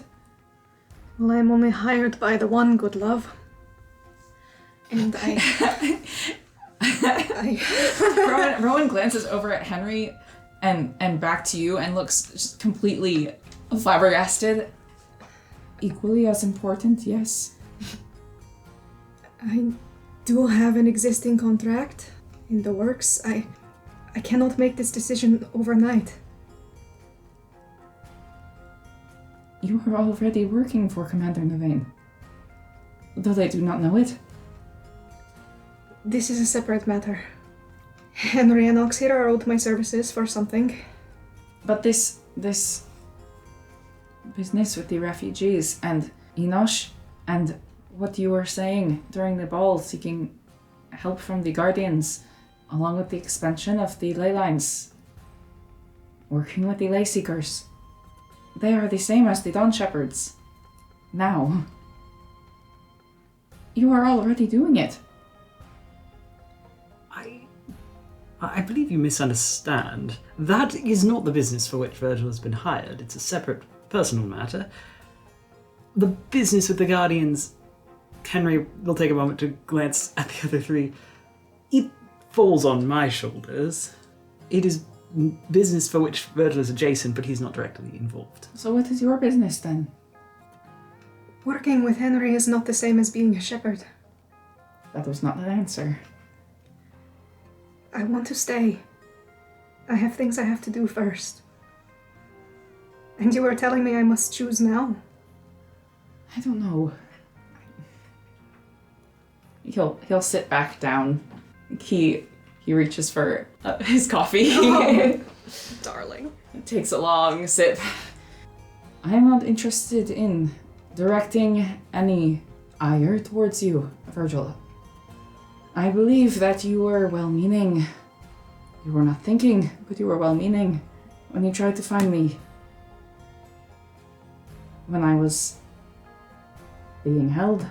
Well, I'm only hired by the one good love. And Rowan glances over at Henry and back to you and looks just completely flabbergasted. Equally as important, yes. I do have an existing contract in the works. I cannot make this decision overnight. You are already working for Commander Nevain, though they do not know it. This is a separate matter. Henry and Oxhead are owed my services for something. But this business with the refugees and Enosh and what you were saying during the ball, seeking help from the Guardians, along with the expansion of the ley lines, working with the Lay Seekers. They are the same as the Dawn Shepherds. Now. You are already doing it. I believe you misunderstand. That is not the business for which Virgil has been hired. It's a separate personal matter. The business with the Guardians, Henry will take a moment to glance at the other three. It falls on my shoulders. It is business for which Virgil is adjacent, but he's not directly involved. So what is your business then? Working with Henry is not the same as being a shepherd. That was not an answer. I want to stay. I have things I have to do first. And you are telling me I must choose now? I don't know. He'll sit back down. He reaches for his coffee. Oh, darling. Takes a long sip. I'm not interested in directing any ire towards you, Virgil. I believe that you were well-meaning. You were not thinking, but you were well-meaning when you tried to find me. When I was being held.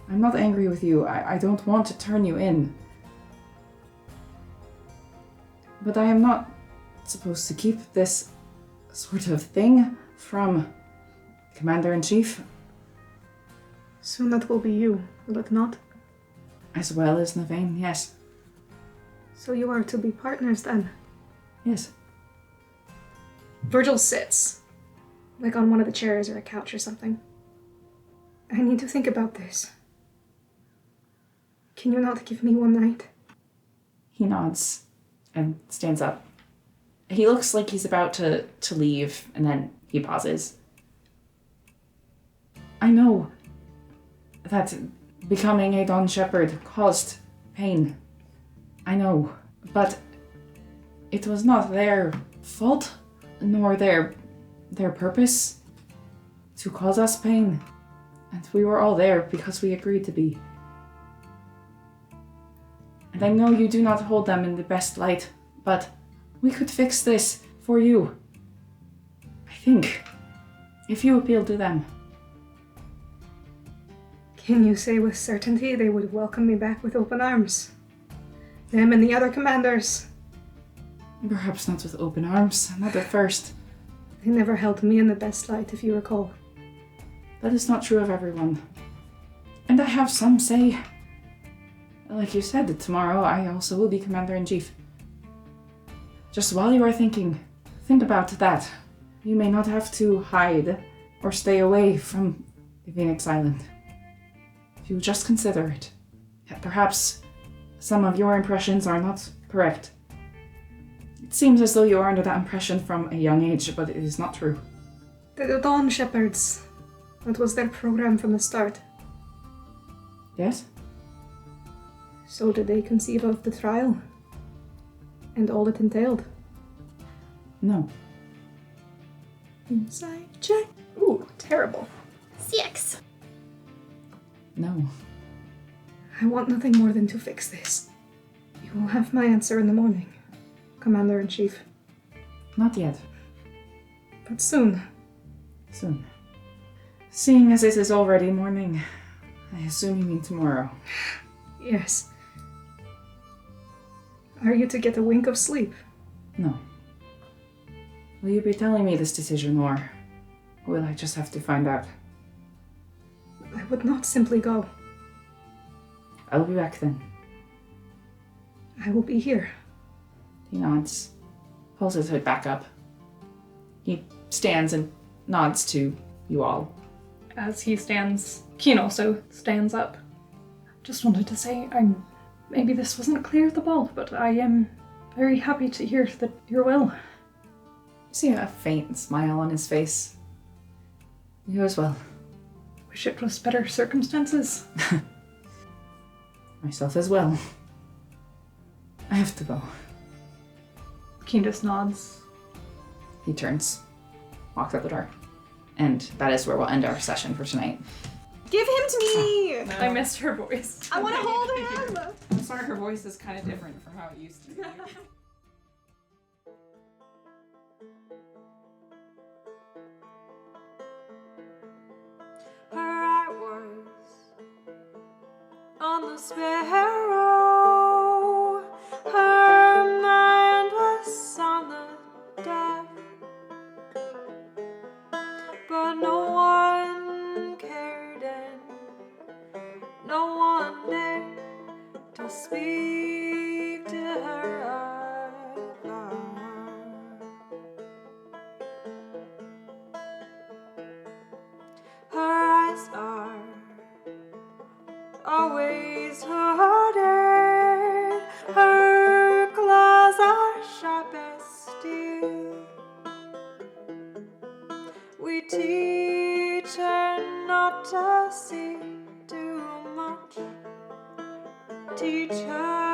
I'm not angry with you. I don't want to turn you in. But I am not supposed to keep this sort of thing from Commander-in-Chief. Soon that will be you, will it not? As well as Navain, yes. So you are to be partners then? Yes. Virgil sits, like on one of the chairs or a couch or something. I need to think about this. Can you not give me one night? He nods and stands up. He looks like he's about to leave, and then he pauses. I know that becoming a Dawn Shepherd caused pain. I know, but it was not their fault, nor their purpose to cause us pain. And we were all there because we agreed to be. And I know you do not hold them in the best light, but we could fix this for you. I think, if you appeal to them. Can you say with certainty they would welcome me back with open arms? Them and the other commanders. Perhaps not with open arms, not at first. They never held me in the best light, if you recall. That is not true of everyone. And I have some say. Like you said, tomorrow I also will be Commander-in-Chief. Just while you are thinking, think about that. You may not have to hide or stay away from the Phoenix Island. If you just consider it. Perhaps some of your impressions are not correct. It seems as though you are under that impression from a young age, but it is not true. The Dawn Shepherds. That was their program from the start. Yes? So did they conceive of the trial? And all it entailed? No. Inside check. Ooh, terrible. 6. No. I want nothing more than to fix this. You will have my answer in the morning, Commander-in-Chief. Not yet. But soon. Soon. Seeing as it is already morning, I assume you mean tomorrow. Yes. Are you to get a wink of sleep? No. Will you be telling me this decision, or will I just have to find out? I would not simply go. I'll be back then. I will be here. He nods, pulls his hood back up. He stands and nods to you all. As he stands, Keen also stands up. Just wanted to say, maybe this wasn't clear at the ball, but I am very happy to hear that you're well. You see a faint smile on his face. You as well. Wish it was better circumstances. Myself as well. I have to go. Keen just nods. He turns, walks out the door. And that is where we'll end our session for tonight. Give him to me! I missed her voice. I want to hold him! I'm sorry, her voice is kind of different from how it used to be. sparrow. Her mind was on the deaf, but no one cared and no one dared to speak to her of love. Her eyes are always hooded, her claws are sharp as steel. We teach her not to see too much, teach her